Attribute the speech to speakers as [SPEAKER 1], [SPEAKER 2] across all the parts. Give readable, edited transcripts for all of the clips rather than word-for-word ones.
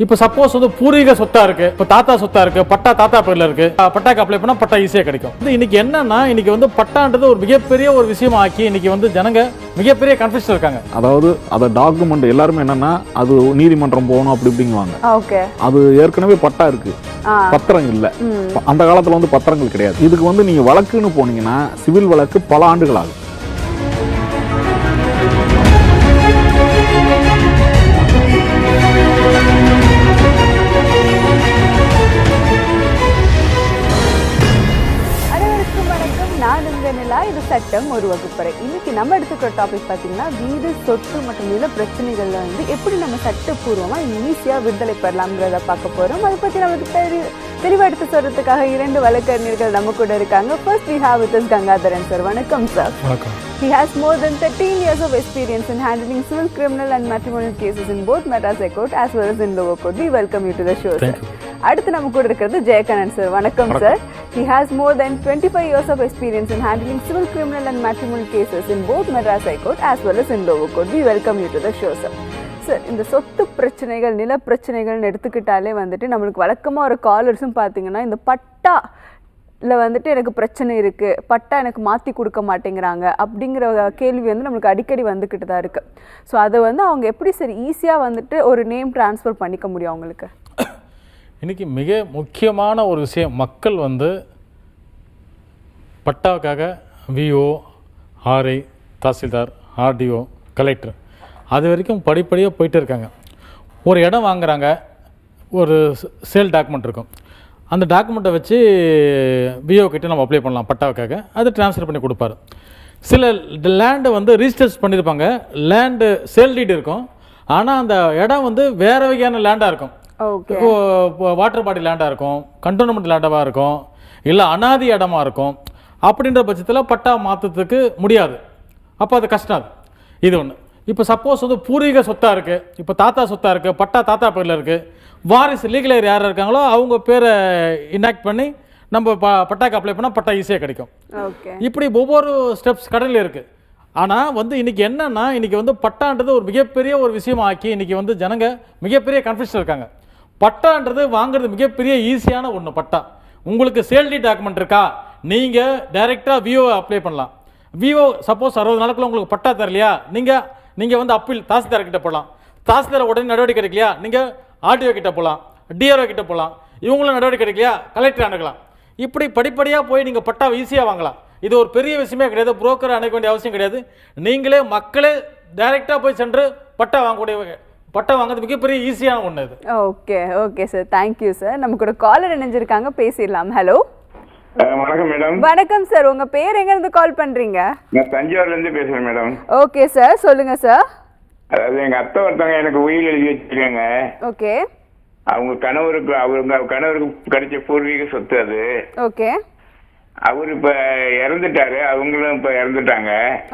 [SPEAKER 1] இப்போ சப்போஸ் வந்து பூர்வீக சொத்தா இருக்கு, இப்போ தாத்தா சொத்தா இருக்கு, பட்டா தாத்தா பேர்ல இருக்கு, பட்டாக்கு அப்ளை பண்ணா பட்டா ஈஸியா கிடைக்கும். இன்னைக்கு என்னன்னா, இன்னைக்கு வந்து பட்டான்றது ஒரு மிகப்பெரிய ஒரு விஷயமா ஆக்கி இன்னைக்கு வந்து ஜனங்க மிகப்பெரிய கன்ஃபியூஷன் இருக்காங்க.
[SPEAKER 2] அதாவது அதை டாக்குமெண்ட் எல்லாருமே என்னன்னா அது நீதிமன்றம் போகணும் அப்படி இப்படிங்குவாங்க.
[SPEAKER 3] ஓகே,
[SPEAKER 2] அது ஏற்கனவே பட்டா இருக்கு, பத்திரம் இல்ல. அந்த காலத்துல வந்து பத்திரங்கள் கிடையாது. இதுக்கு வந்து நீங்க வழக்குன்னு போனீங்கன்னா சிவில் வழக்கு பல ஆண்டுகள் ஆகும்.
[SPEAKER 3] இது சட்டம் ஒரு வகுப்பறை. இன்னைக்கு நம்ம எடுத்துக்கிற டாபிக் பார்த்தீங்கன்னா வீடு சொத்து மற்றும் நில பிரச்சனைகள்ல வந்து எப்படி நம்ம சட்டப்பூர்வமா ஈஸியா விடுதலை பெறலாம்ங்கிறத பார்க்க போறோம். அதை பத்தி நமக்கு தெளிவா எடுத்து சொல்றதுக்காக இரண்டு வழக்கறிஞர்கள் நம்ம கூட இருக்காங்க. First we have with us Gangadharan sir. வணக்கம் சார்.
[SPEAKER 1] வணக்கம்.
[SPEAKER 3] He has more than 13 years of experience in handling civil, criminal and matrimonial cases in both Madras High Court as well as in lower court. We welcome you to the show, sir. அடுத்து நம்ம கூட இருக்கிறது ஜெயகானந்த் sir. வணக்கம் sir. He has more than 25 years of experience in handling civil, criminal and matrimonial cases in both Madras High Court as well as in lower court. We welcome you to the show, sir. Sir, இந்த சொத்து பிரச்சனைகள் நில பிரச்சனைகள்னு எடுத்துக்கிட்டாலே வந்துட்டு நம்மளுக்கு வழக்கமாக ஒரு காலர்ஸும் பார்த்தீங்கன்னா இந்த பட்டா இல்லை வந்துட்டு எனக்கு பிரச்சனை இருக்குது, பட்டா எனக்கு மாற்றி கொடுக்க மாட்டேங்கிறாங்க அப்படிங்கிற கேள்வி வந்து நம்மளுக்கு அடிக்கடி வந்துக்கிட்டு தான் இருக்குது. ஸோ அதை வந்து அவங்க எப்படி சரி ஈஸியாக வந்துட்டு ஒரு நேம் ட்ரான்ஸ்ஃபர் பண்ணிக்க முடியும் அவங்களுக்கு?
[SPEAKER 1] இன்றைக்கி மிக முக்கியமான ஒரு விஷயம், மக்கள் வந்து பட்டாவுக்காக VO, RI, tahsildar, RDO, collector அது வரைக்கும் படிப்படியாக போயிட்டு இருக்காங்க. ஒரு இடம் வாங்குகிறாங்க, ஒரு சேல் டாக்குமெண்ட் இருக்கும், அந்த டாக்குமெண்ட்டை வச்சு விஓ கிட்ட நம்ம அப்ளை பண்ணலாம் பட்டாவுக்காக, அது ட்ரான்ஸ்ஃபர் பண்ணி கொடுப்பாரு. சில லேண்டு வந்து ரிஜிஸ்டர்ஸ் பண்ணியிருப்பாங்க, லேண்டு சேல் டீட் இருக்கும், ஆனால் அந்த இடம் வந்து வேறு வகையான லேண்டாக இருக்கும். வாட்டர் பாடி லேண்டாக இருக்கும், கண்டோன்மெண்ட் லேண்டாக இருக்கும், இல்லை அனாதி இடமா இருக்கும். அப்படின்ற பட்சத்தில் பட்டா மாற்றத்துக்கு முடியாது, அப்போ அது கஷ்டம். இது ஒன்று. இப்போ சப்போஸ் வந்து பூர்வீக சொத்தாக இருக்குது, இப்போ தாத்தா சொத்தாக இருக்குது, பட்டா தாத்தா பேரில் இருக்குது, வாரிசு லீகலர் யார் இருக்காங்களோ அவங்க பேரை இனாக்ட் பண்ணி நம்ம பட்டாக்கு அப்ளை பண்ணால் பட்டா ஈஸியாக கிடைக்கும். இப்படி ஒவ்வொரு ஸ்டெப்ஸ் கடலில் இருக்குது. ஆனால் வந்து இன்றைக்கி என்னென்னா, இன்றைக்கி வந்து பட்டான்றது ஒரு மிகப்பெரிய ஒரு விஷயமா ஆக்கி இன்றைக்கி வந்து ஜனங்க மிகப்பெரிய கன்ஃபியூஷன் இருக்காங்க. பட்டான்றது வாங்குறது மிகப்பெரிய ஈஸியான ஒன்று. பட்டா உங்களுக்கு சேல்டி டாக்குமெண்ட் இருக்கா, நீங்கள் டைரெக்டாக விஓ அப்ளை பண்ணலாம். விஓ சப்போஸ் 60 நாளுக்குள்ள உங்களுக்கு பட்டா தரலையா, நீங்கள் வந்து அப்பீல் தாசில்தார் கிட்ட போகலாம். தாசில்தார் உடனே நடவடிக்கை கிடைக்கலையா, நீங்கள் ஆர்டிஓ கிட்ட போகலாம், டிஆர்ஓ கிட்ட போகலாம். இவங்களும் நடவடிக்கை கிடைக்கலையா, கலெக்டர் அணுகலாம். இப்படி படிப்படியாக போய் நீங்கள் பட்டாவை ஈஸியாக வாங்கலாம். இது ஒரு பெரிய விஷயமே கிடையாது, புரோக்கர் அணுக வேண்டிய அவசியம் கிடையாது. நீங்களே மக்களே டைரெக்டாக போய் சென்று பட்டா வாங்குறது மிகப்பெரிய ஈஸியான ஒன்று இது.
[SPEAKER 3] Okay sir, thank you sir. நம்ம கூட காலர் இணைஞ்சிருக்காங்க, பேசிடலாம். ஹலோ,
[SPEAKER 4] வணக்கம் மேடம்.
[SPEAKER 3] வணக்கம் சார். உங்க பேர் எங்க இருந்து கால் பண்றீங்க?
[SPEAKER 4] நான் தஞ்சாவூர்ல இருந்து பேசுறேன் மேடம்.
[SPEAKER 3] ஓகே சார், சொல்லுங்க சார்.
[SPEAKER 4] அதாவது எங்க அத்தை ஒருத்தவங்க எனக்கு உயில் எழுதி வச்சிருக்காங்க.
[SPEAKER 3] ஓகே.
[SPEAKER 4] அவங்க கணவருக்கு கிடைச்ச பூர்வீக சொத்து அது.
[SPEAKER 3] ஓகே.
[SPEAKER 4] அவரு இப்ப இறந்துட்டாரு, அவங்களும் இப்ப இறந்துட்டாங்க.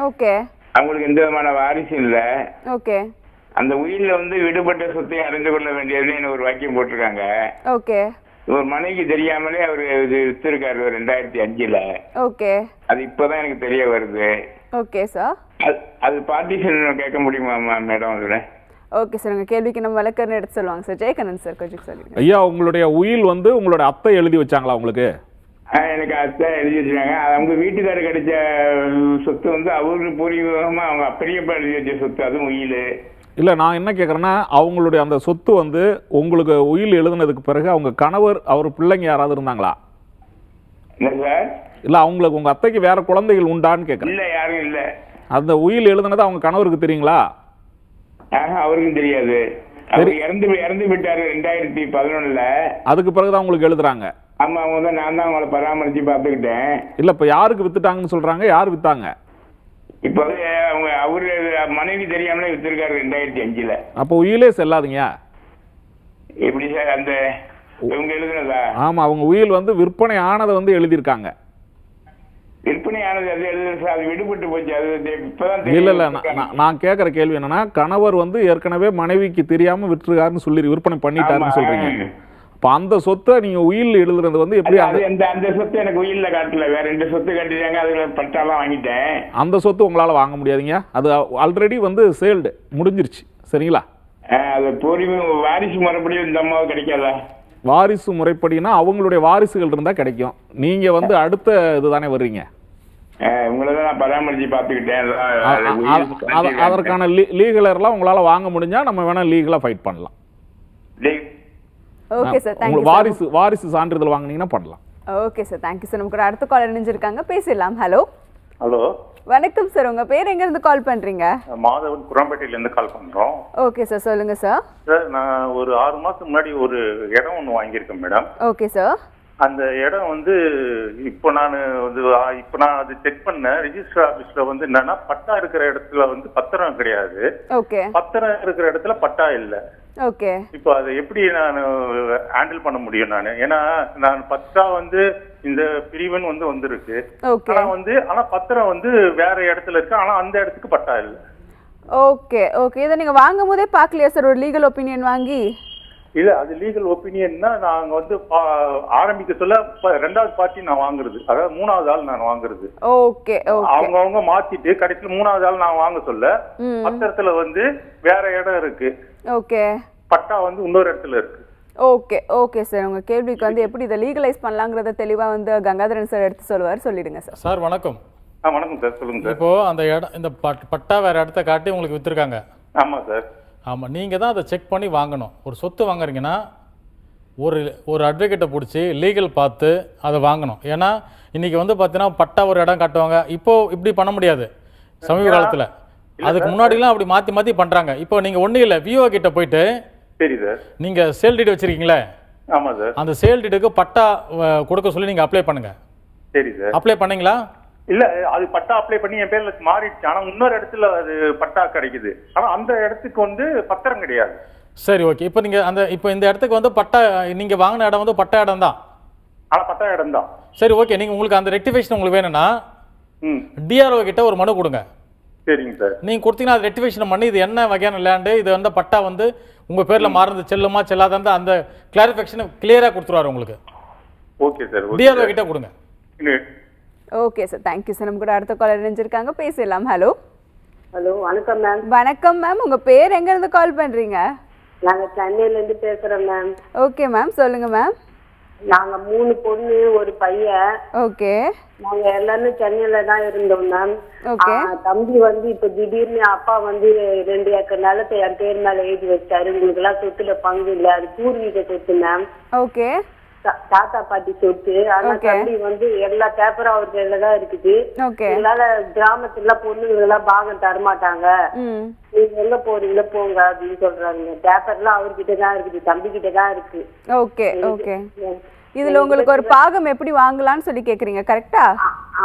[SPEAKER 3] ஓகே.
[SPEAKER 4] அவங்களுக்கு எந்த விதமான வாரிசும் இல்ல.
[SPEAKER 3] ஓகே. அந்த
[SPEAKER 4] உயில்ல வந்து விடுபட்ட சொத்தை அறிந்து கொள்ள வேண்டியதுன்னு ஒரு வாக்கியம் போட்டிருக்காங்க.
[SPEAKER 3] ஓகே.
[SPEAKER 4] ஒரு மனைவிக்கு தெரியாமலே அவரு வித்திருக்காரு 2005ல.
[SPEAKER 3] ஓகே.
[SPEAKER 4] அது இப்பதான் எனக்கு தெரிய வருது.
[SPEAKER 3] Okay sir.
[SPEAKER 4] அது பார்ட்டிஷன் கேட்க முடியுமா மேடம்? அதுல
[SPEAKER 3] ஓகே சார், உங்க கேள்விக்கு நம்ம வழக்கறிஞர் எடுத்து சொல்லுவாங்க சார். ஜெயகானந்த் சார் கொஞ்சம் சொல்லுங்க.
[SPEAKER 2] ஐயா, உங்களுடைய உயில் வந்து உங்களோட அத்தை எழுதி வச்சாங்களா உங்களுக்கு?
[SPEAKER 4] எனக்கு அத்தை எழுதி வச்சிருக்காங்க. அவங்க வீட்டுக்காரர் கிடைச்ச சொத்து வந்து அவருக்கு பூர்வீகமா அவங்க பெரியப்பா எழுதி வச்ச சொத்து, அதுவும் உயில்.
[SPEAKER 2] இல்லை, நான் என்ன கேட்குறேன்னா, அவங்களுடைய அந்த சொத்து வந்து உங்களுக்கு உயில் எழுதுனதுக்கு பிறகு அவங்க கணவர் அவர் பிள்ளைங்க யாராவது இருந்தாங்களா?
[SPEAKER 4] இல்லை சார்.
[SPEAKER 2] இல்லை, அவங்களுக்கு உங்கள் அத்தைக்கு வேற குழந்தைகள் உண்டான்னு கேட்குறேன்.
[SPEAKER 4] இல்லை, யாரும் இல்லை.
[SPEAKER 2] அந்த உயில் எழுதுனது அவங்க கணவருக்கு தெரியுங்களா?
[SPEAKER 4] அவருக்கும் தெரியாது. அவர் இறந்து விட்டாரு 2011ல.
[SPEAKER 2] அதுக்கு பிறகுதான் உங்களுக்கு எழுதுறாங்க?
[SPEAKER 4] ஆமா, அவங்க தான். நான் தான் அவங்கள பராமரிச்சு பார்த்துக்கிட்டேன்.
[SPEAKER 2] இல்லை, இப்போ யாருக்கு வித்துட்டாங்கன்னு சொல்றாங்க? யார் வித்தாங்க?
[SPEAKER 4] இப்போ அவங்க அவரு மனைவி தெரியாமலே வித்திருக்காரு 2005ல.
[SPEAKER 2] அப்போ உயிலே செல்லாதுங்க.
[SPEAKER 4] எப்படி சார்? அந்த இவங்க எழுதுனதா?
[SPEAKER 2] ஆமா, அவங்க உயில் வந்து விற்பனை ஆனதை வந்து எழுதியிருக்காங்க.
[SPEAKER 4] விற்பனை ஆனது அது எழுதுறது சார், அது விடுபட்டு போச்சு. அது இப்பதான்
[SPEAKER 2] இல்ல, நான் கேட்குற கேள்வி என்னன்னா, கணவர் வந்து ஏற்கனவே மனைவிக்கு தெரியாம விற்றுக்காருன்னு சொல்லி விற்பனை பண்ணிட்டாருன்னு சொல்றீங்க. இப்போ அந்த சொத்தை நீங்க உயில் எழுதுறது வந்து எப்படி?
[SPEAKER 4] அந்த சொத்து எனக்கு உயில்ல காட்டல, வேற 2 சொத்து கட்டிட்டாங்க, அதுல பட்டாலாம் வாங்கிட்டேன்.
[SPEAKER 2] அந்த சொத்து உங்களால வாங்க முடியாதுங்க, அது ஆல்ரெடி வந்து சேல்டு முடிஞ்சிருச்சு. சரிங்களா?
[SPEAKER 4] அது பூர்வீகம் வாரிசு முறைப்படி இந்த அம்மாவுக்கு கிடைக்காதா?
[SPEAKER 2] வாரிசு முறைப்படினா அவங்களுடைய வாரிசுகள் இருந்தா கிடைக்கும். நீங்க வந்து அடுத்த இதுதானே வர்றீங்க.
[SPEAKER 4] உங்களை தான் நான் பராமரிச்சு பார்த்துக்கிட்டேன்.
[SPEAKER 2] அதற்கான லீகலர்லாம் உங்களால வாங்க முடிஞ்சா நம்ம வேணா லீகலா ஃபைட் பண்ணலாம்.
[SPEAKER 3] Okay sir, thank you.
[SPEAKER 2] வாரிசு சான்றிதழ் வாங்குனீங்கன்னா பண்ணலாம்.
[SPEAKER 3] Okay sir, thank you sir. நமக்கு அடுத்த கால் இணைஞ்சிருக்காங்க, பேசலாம். ஹலோ.
[SPEAKER 5] ஹலோ,
[SPEAKER 3] வணக்கம் சார். உங்க பேர் எங்க இருந்து கால் பண்றீங்க?
[SPEAKER 5] மாதவன் குரம்பேட்டையில இருந்து கால் பண்றோம்.
[SPEAKER 3] ஓகே சார், சொல்லுங்க சார்.
[SPEAKER 5] சார், நான் ஒரு 6 மாசம் முன்னாடி ஒரு இடம் ஒன்று வாங்கியிருக்கேன் மேடம்.
[SPEAKER 3] Okay sir.
[SPEAKER 5] அந்த இடம் வந்து இப்போ நான் அது செக் பண்ணேன். ரிஜிஸ்டர் ஆபீஸ்ல வந்து என்னன்னா பட்டா இருக்கிற இடத்துல வந்து பத்திரம் கிடையாது.
[SPEAKER 3] ஓகே.
[SPEAKER 5] பத்திரம் இருக்கிற இடத்துல பட்டா இல்ல.
[SPEAKER 3] ஓகே.
[SPEAKER 5] இப்போ அதை எப்படி நான் ஹேண்டில் பண்ண முடியும்? ஏன்னா நான் பட்டா வந்து இந்த பிரிவன் வந்து வந்திருக்கு. ஆனா பத்திரம் வந்து வேற இடத்துல இருக்கு. ஆனா அந்த இடத்துக்கு பட்டா இல்ல.
[SPEAKER 3] Okay okay. இதை நீங்க வாங்கும் போதே பாக்கலையா சார் ஒரு லீகல் ஒப்பீனியன் வாங்கி?
[SPEAKER 5] இல்ல, அது லீகல் ஒப்பீனியன்னா நாங்க வந்து ஆரம்பிக்க சொல்ல 2வது பார்ட்டி நான் வாங்குறது, அதாவது 3வது ஆள் நான் வாங்குறது.
[SPEAKER 3] Okay okay.
[SPEAKER 5] அவங்க மாத்திட்டு கடைசியில 3வது ஆள் நான் வாங்க சொல்ல பத்திரத்துல வந்து வேற இடம் இருக்கு.
[SPEAKER 3] ஓகே.
[SPEAKER 5] பட்டா வந்து இன்னொரு இடத்துல இருக்கு.
[SPEAKER 3] Okay okay sir. உங்க கேள்விக்கு வந்து எப்படி இதை லீகலைஸ் பண்ணலாங்கிறத தெளிவா வந்து கங்காதரன் சார் எடுத்து சொல்லுவார், சொல்லிடுங்க சார்.
[SPEAKER 1] சார் வணக்கம்.
[SPEAKER 5] வணக்கம் சார், சொல்லுங்க சார்.
[SPEAKER 1] இப்போ அந்த இடம் இந்த பட்டா வேற இடத்த காட்டி உங்களுக்கு வித்துருக்காங்க.
[SPEAKER 5] ஆமா சார்.
[SPEAKER 1] ஆமாம், நீங்கள் தான் அதை செக் பண்ணி வாங்கணும். ஒரு சொத்து வாங்குறீங்கன்னா ஒரு அட்வொகேட்டை பிடிச்சி லீகல் பார்த்து அதை வாங்கணும். ஏன்னா இன்றைக்கி வந்து பார்த்தீங்கன்னா பட்டா ஒரு இடம் காட்டுவாங்க. இப்போது இப்படி பண்ண முடியாது சமீப காலத்தில். அதுக்கு முன்னாடிலாம் அப்படி மாற்றி மாற்றி பண்ணுறாங்க. இப்போ நீங்கள் ஒன்றும் இல்லை, விஓ கிட்ட போயிட்டு
[SPEAKER 5] சரி சார்,
[SPEAKER 1] நீங்கள் சேல் டீட் வச்சுருக்கீங்களே,
[SPEAKER 5] ஆமாம் சார்,
[SPEAKER 1] அந்த சேல் டீட்டுக்கு பட்டா கொடுக்க சொல்லி நீங்கள் அப்ளை பண்ணுங்கள்.
[SPEAKER 5] சரி சார்.
[SPEAKER 1] அப்ளை பண்ணீங்களா?
[SPEAKER 5] இல்ல, அது பட்டா அப்ளை பண்ணி என் பேர்ல மாறிடுச்சு. ஆனா இன்னொரு இடத்துல அது பட்டா கிடைக்குது. ஆனா அந்த இடத்துக்கு வந்து பத்திரம் கிடையாது.
[SPEAKER 1] சரி, ஓகே. இப்போ நீங்க இப்போ இந்த இடத்துக்கு வந்து பட்டா நீங்க வாங்கின இடம் வந்து பட்டா இடம் தான்.
[SPEAKER 5] ஆனா பட்டா இடம் தான்.
[SPEAKER 1] சரி, ஓகே. நீங்க உங்களுக்கு அந்த ரெக்டிஃபிகேஷன் உங்களுக்கு வேணும்னா டிஆர்ஓ கிட்ட ஒரு மனு கொடுங்க.
[SPEAKER 5] சரிங்க சார்.
[SPEAKER 1] நீங்க கொடுத்தீங்கன்னா அது ரெக்டிஃபிகேஷன் பண்ணி இது என்ன வகையான லேண்டு, இது வந்து பட்டா வந்து உங்க பேர்ல மாறுந்து செல்லுமா செல்லாத அந்த கிளாரிஃபிகேஷன் கிளியரா கொடுத்துருவாரு உங்களுக்கு.
[SPEAKER 5] Okay sir.
[SPEAKER 1] டிஆர்ஓ கிட்ட கொடுங்க.
[SPEAKER 3] Okay sir, thank you sir. நம்ம கூட அடுத்த காலர் இணைஞ்சிருக்காங்க, பேசலாம். ஹலோ.
[SPEAKER 6] ஹலோ, வணக்கம் மேம்.
[SPEAKER 3] வணக்கம் மேம். உங்க பேர் எங்க இருந்து கால் பண்றீங்க?
[SPEAKER 6] நாங்க சென்னையில இருந்து பேசுறோம் மேம்.
[SPEAKER 3] ஓகே மேம், சொல்லுங்க மேம்.
[SPEAKER 6] நாங்க 3 பொண்ணு ஒரு பையன்.
[SPEAKER 3] ஓகே.
[SPEAKER 6] நாங்க எல்லாருமே சென்னையில தான் இருந்தோம் மேம்.
[SPEAKER 3] ஓகே.
[SPEAKER 6] தம்பி வந்து இப்ப திடீர்னு அப்பா வந்து 2 ஏக்கர் நிலத்தை என் பேர் மேல எழுதி வச்சாரு. உங்களுக்கு எல்லாம் சொத்துல பங்கு இல்ல, அது பூர்வீக சொத்து மேம்.
[SPEAKER 3] ஓகே.
[SPEAKER 6] தாத்தா பாட்டி சொத்து. ஆனா தம்பி வந்து எல்லா பேப்பரும் அவர் பேர்ல தான் இருக்குது. எங்களால கிராமத்துல பொண்ணுங்க எல்லாம் பாகம் தரமாட்டாங்க, நீங்க எங்க போறீங்களோ போங்க அப்படின்னு சொல்றாங்க. பேப்பர் எல்லாம் அவர்கிட்ட தான் இருக்குது, தம்பி கிட்ட தான் இருக்கு.
[SPEAKER 3] Okay okay. இதுல உங்களுக்கு ஒரு பாகம் எப்படி வாங்கலாம்னு சொல்லி கேக்குறீங்க, கரெக்டா?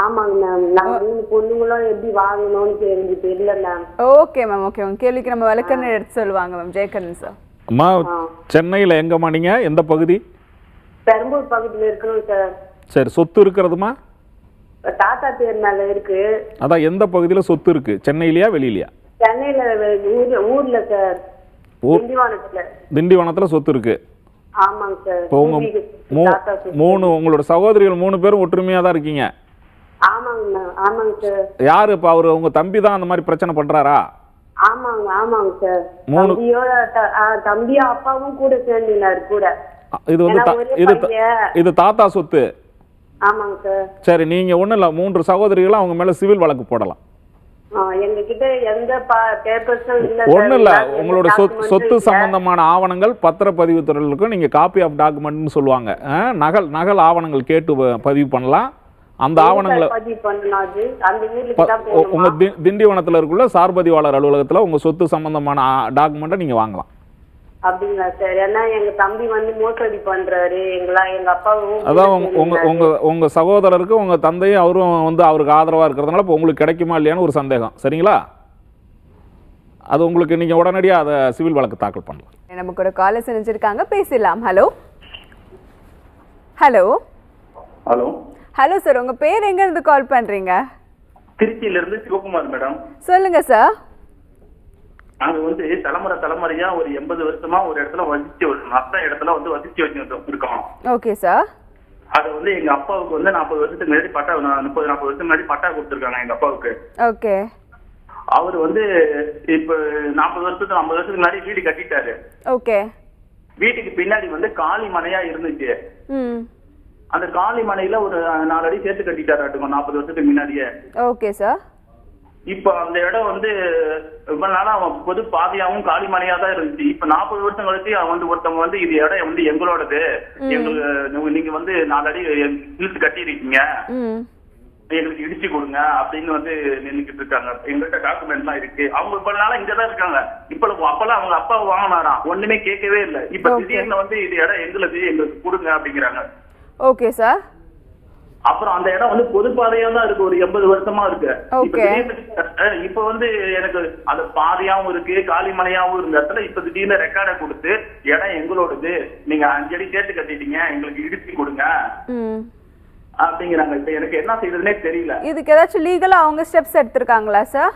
[SPEAKER 6] ஆமாங்க மேம். நாங்க 3 பொண்ணுங்களும் எப்படி வாங்கணும்னு எனக்கு தெரியல மேம்.
[SPEAKER 3] Okay ma'am, okay. உங்க கேள்விக்கு நம்ம விளக்கன்னு எடுத்து சொல்லுவாங்க மேம். ஜெயகரன் சார்.
[SPEAKER 2] அம்மா, சென்னையில எங்கம்மா நீங்க, எந்த பகுதி?
[SPEAKER 6] பெரம்பூர் பகுதியில இருக்கணும் சார்.
[SPEAKER 2] சரி, சொத்து இருக்கிறதுமா?
[SPEAKER 6] தாத்தா பேர் மேல இருக்கு.
[SPEAKER 2] அதான் எந்த பகுதியில சொத்து இருக்கு, சென்னையிலயா வெளியிலயா?
[SPEAKER 6] சென்னையில ஊர்ல சார், திண்டிவனத்துல.
[SPEAKER 2] திண்டிவனத்துல சொத்து இருக்கு.
[SPEAKER 6] ஆமாங்க சார்.
[SPEAKER 2] இப்போ உங்களோட சகோதரிகள் 3 பேரும் ஒற்றுமையா தான் இருக்கீங்க?
[SPEAKER 6] ஆமாங்க ஆமாங்க சார்.
[SPEAKER 2] யாரு இப்ப அவரு உங்க தம்பி தான் அந்த மாதிரி பிரச்சனை பண்றாரா?
[SPEAKER 6] ஆமாங்க ஆமாங்க சார். தம்பியும் அப்பாவும் கூட சேர்ந்துனாரு கூட.
[SPEAKER 2] இது தாத்தா சொத்து.
[SPEAKER 6] ஆமாங்க சார்.
[SPEAKER 2] சரி, நீங்க ஒண்ணு இல்ல, 3 சகோதரிகளும் அவங்க மேல சிவில் வழக்கு போடலாம்.
[SPEAKER 6] எங்க கிட்ட எந்த பேப்பர்ஸும் இல்ல.
[SPEAKER 2] ஒண்ணு இல்ல, உங்களோட சொத்து சம்பந்தமான ஆவணங்கள் பத்திரப்பதிவு துறையிலுக்கும் நீங்க காப்பி ஆஃப் டாக்குமெண்ட்னு சொல்லுவாங்க, நகல் ஆவணங்கள் கேட்டு பதிவு பண்ணலாம். அந்த ஆவணங்களை உங்க திண்டிவனத்துல இருக்குள்ள சார்பதிவாளர் அலுவலகத்துல உங்க சொத்து சம்பந்தமான டாக்குமெண்ட்டை நீங்க வாங்கலாம்.
[SPEAKER 6] அப்படிங்களா சார்? ஏன்னா எங்க தம்பி வந்து மோசடி பண்றாரு எங்க அப்பாவும்.
[SPEAKER 2] அதான் உங்க சகோதரருக்கு உங்க தந்தையும் அவரும் வந்து அவருக்கு ஆதரவா இருக்கிறதுனால இப்போ உங்களுக்கு கிடைக்குமா இல்லையான்னு ஒரு சந்தேகம். சரிங்களா? அது உங்களுக்கு நீங்க உடனடியா அதை சிவில் வழக்கு தாக்கல் பண்ணலாம்.
[SPEAKER 3] நமக்கு ஒரு கால் செஞ்சிருக்காங்க, பேசலாம். Hello. Hello.
[SPEAKER 5] Hello.
[SPEAKER 3] Hello sir, உங்க பேர் எங்க இருந்து கால் பண்றீங்க?
[SPEAKER 5] திருச்சியில இருந்து சிவகுமார் மேடம்.
[SPEAKER 3] சொல்லுங்க சார்.
[SPEAKER 5] நாங்க வந்து தலைமுறையா ஒரு 80 வருஷமா ஒரு இடத்துல வசிச்சு, ஒரு மத்த இடத்துல வந்து வசிச்சு இருக்கோம்.
[SPEAKER 3] Okay sir.
[SPEAKER 5] அது வந்து எங்க அப்பாவுக்கு வந்து 40 வருஷத்துக்கு முன்னாடி பட்டா, 30-40 வருஷம் முன்னாடி பட்டா கொடுத்துருக்காங்க எங்க அப்பாவுக்கு.
[SPEAKER 3] ஓகே.
[SPEAKER 7] அவர் வந்து இப்ப 40 வருஷத்துக்கு 50 வருஷத்துக்கு முன்னாடி வீடு கட்டிட்டாரு.
[SPEAKER 3] ஓகே.
[SPEAKER 7] வீட்டுக்கு பின்னாடி வந்து காலி மனையா இருந்துச்சு. அந்த காலி மனையில ஒரு 4 அடி சேர்த்து கட்டிட்டாரு 40 வருஷத்துக்கு முன்னாடியே.
[SPEAKER 3] Okay sir.
[SPEAKER 7] இப்ப அந்த இடம் வந்து இவ்வளவு நாளா பொது பாதையாவும் காலி மனையா தான் இருந்துச்சு. இப்ப 40 வருஷம் கழிச்சு வந்து ஒருத்தவங்க வந்து இது இடம் வந்து எங்களோடது, எங்களுக்கு நீங்க வந்து 4 அடி இழுத்து கட்டி இருக்கீங்க, எங்களுக்கு இடிச்சு கொடுங்க அப்படின்னு வந்து நின்றுக்கிட்டு இருக்காங்க. எங்கள்கிட்ட டாக்குமெண்ட் எல்லாம் இருக்கு. அவங்க இப்ப நாளா இங்கதான் இருக்காங்க. இப்ப அப்பெல்லாம் அவங்க அப்பா வாங்கினாராம், ஒண்ணுமே கேட்கவே இல்லை. இப்ப திடீர்னு வந்து இது இடம் எங்களுக்கு கொடுங்க அப்படிங்கிறாங்க.
[SPEAKER 3] Okay sir.
[SPEAKER 7] அப்புறம் அந்த இடம் வந்து பொது பாதையா தான் இருக்கு, ஒரு 80 வருஷமா இருக்கு. இப்ப வந்து எனக்கு அந்த பாதையாவும் இருக்கு, காலிமனையாவும் இருந்த இடத்துல இப்ப திடீர்னு ரெக்கார்டை கொடுத்து இடம் எங்களோடது, நீங்க 5 அடி சேர்த்து கட்டிட்டீங்க, எங்களுக்கு இடிச்சு கொடுங்க அப்படிங்கிறாங்க. இப்ப எனக்கு என்ன செய்யறதுன்னே தெரியல.
[SPEAKER 3] இதுக்கு ஏதாச்சும் லீகலா அவங்க ஸ்டெப்ஸ் எடுத்திருக்காங்களா சார்?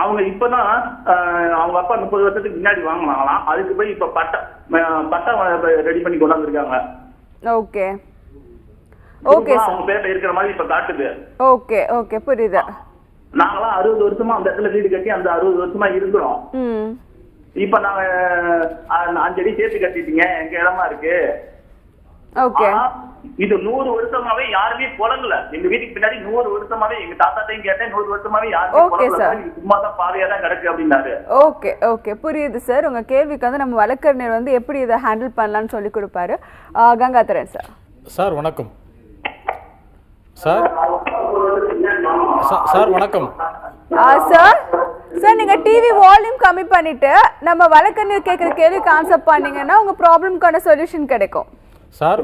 [SPEAKER 7] அவங்க இப்பதான் அவங்க அப்பா 30 வருஷத்துக்கு முன்னாடி வாங்கினாங்களாம். அதுக்கு போய் இப்ப பட்டா ரெடி பண்ணி கொண்டாந்துருக்காங்க.
[SPEAKER 3] Okay okay sir.
[SPEAKER 7] அவங்க பேர்ல இருக்கிற மாதிரி இப்ப காட்டுது.
[SPEAKER 3] ஓகே ஓகே புரியுது.
[SPEAKER 7] நாங்களாம் 60 வருஷமா அந்த இடத்துல வீடு கட்டி அந்த 60 வருஷமா இருக்கிறோம். இப்ப நாங்க 5 அடி சேர்த்து கட்டிட்டீங்க, எங்க இடமா இருக்கு.
[SPEAKER 3] ஓகே.
[SPEAKER 7] இது 100 வருஷமாவே யாருமே புலங்கல. எங்க வீட்டுக்கு பின்னாடி 100 வருஷமாவே எங்க தாத்தாட்டையும் கேட்டேன், 100 வருஷமாவே யாருமே புலங்கல, சும்மா தான் பாதையா தான் கிடக்கு அப்படின்னாரு.
[SPEAKER 3] ஓகே ஓகே புரியுது சார். உங்க கேள்விக்கு வந்து நம்ம வழக்கறிஞர் வந்து எப்படி இதை ஹேண்டில் பண்ணலாம்னு சொல்லி கொடுப்பாரு. கங்காதரன் சார்.
[SPEAKER 1] சார் வணக்கம். சார் சார் வணக்கம்.
[SPEAKER 3] சார் சார் நீங்க டிவி வால்யூம் கம்மி பண்ணிட்டு நம்ம வழக்கறிஞர் கேட்குற கேள்விக்கு ஆன்சர் பண்ணீங்கன்னா உங்க ப்ராப்ளம்க்கான சொல்யூஷன் கிடைக்கும்.
[SPEAKER 1] சார்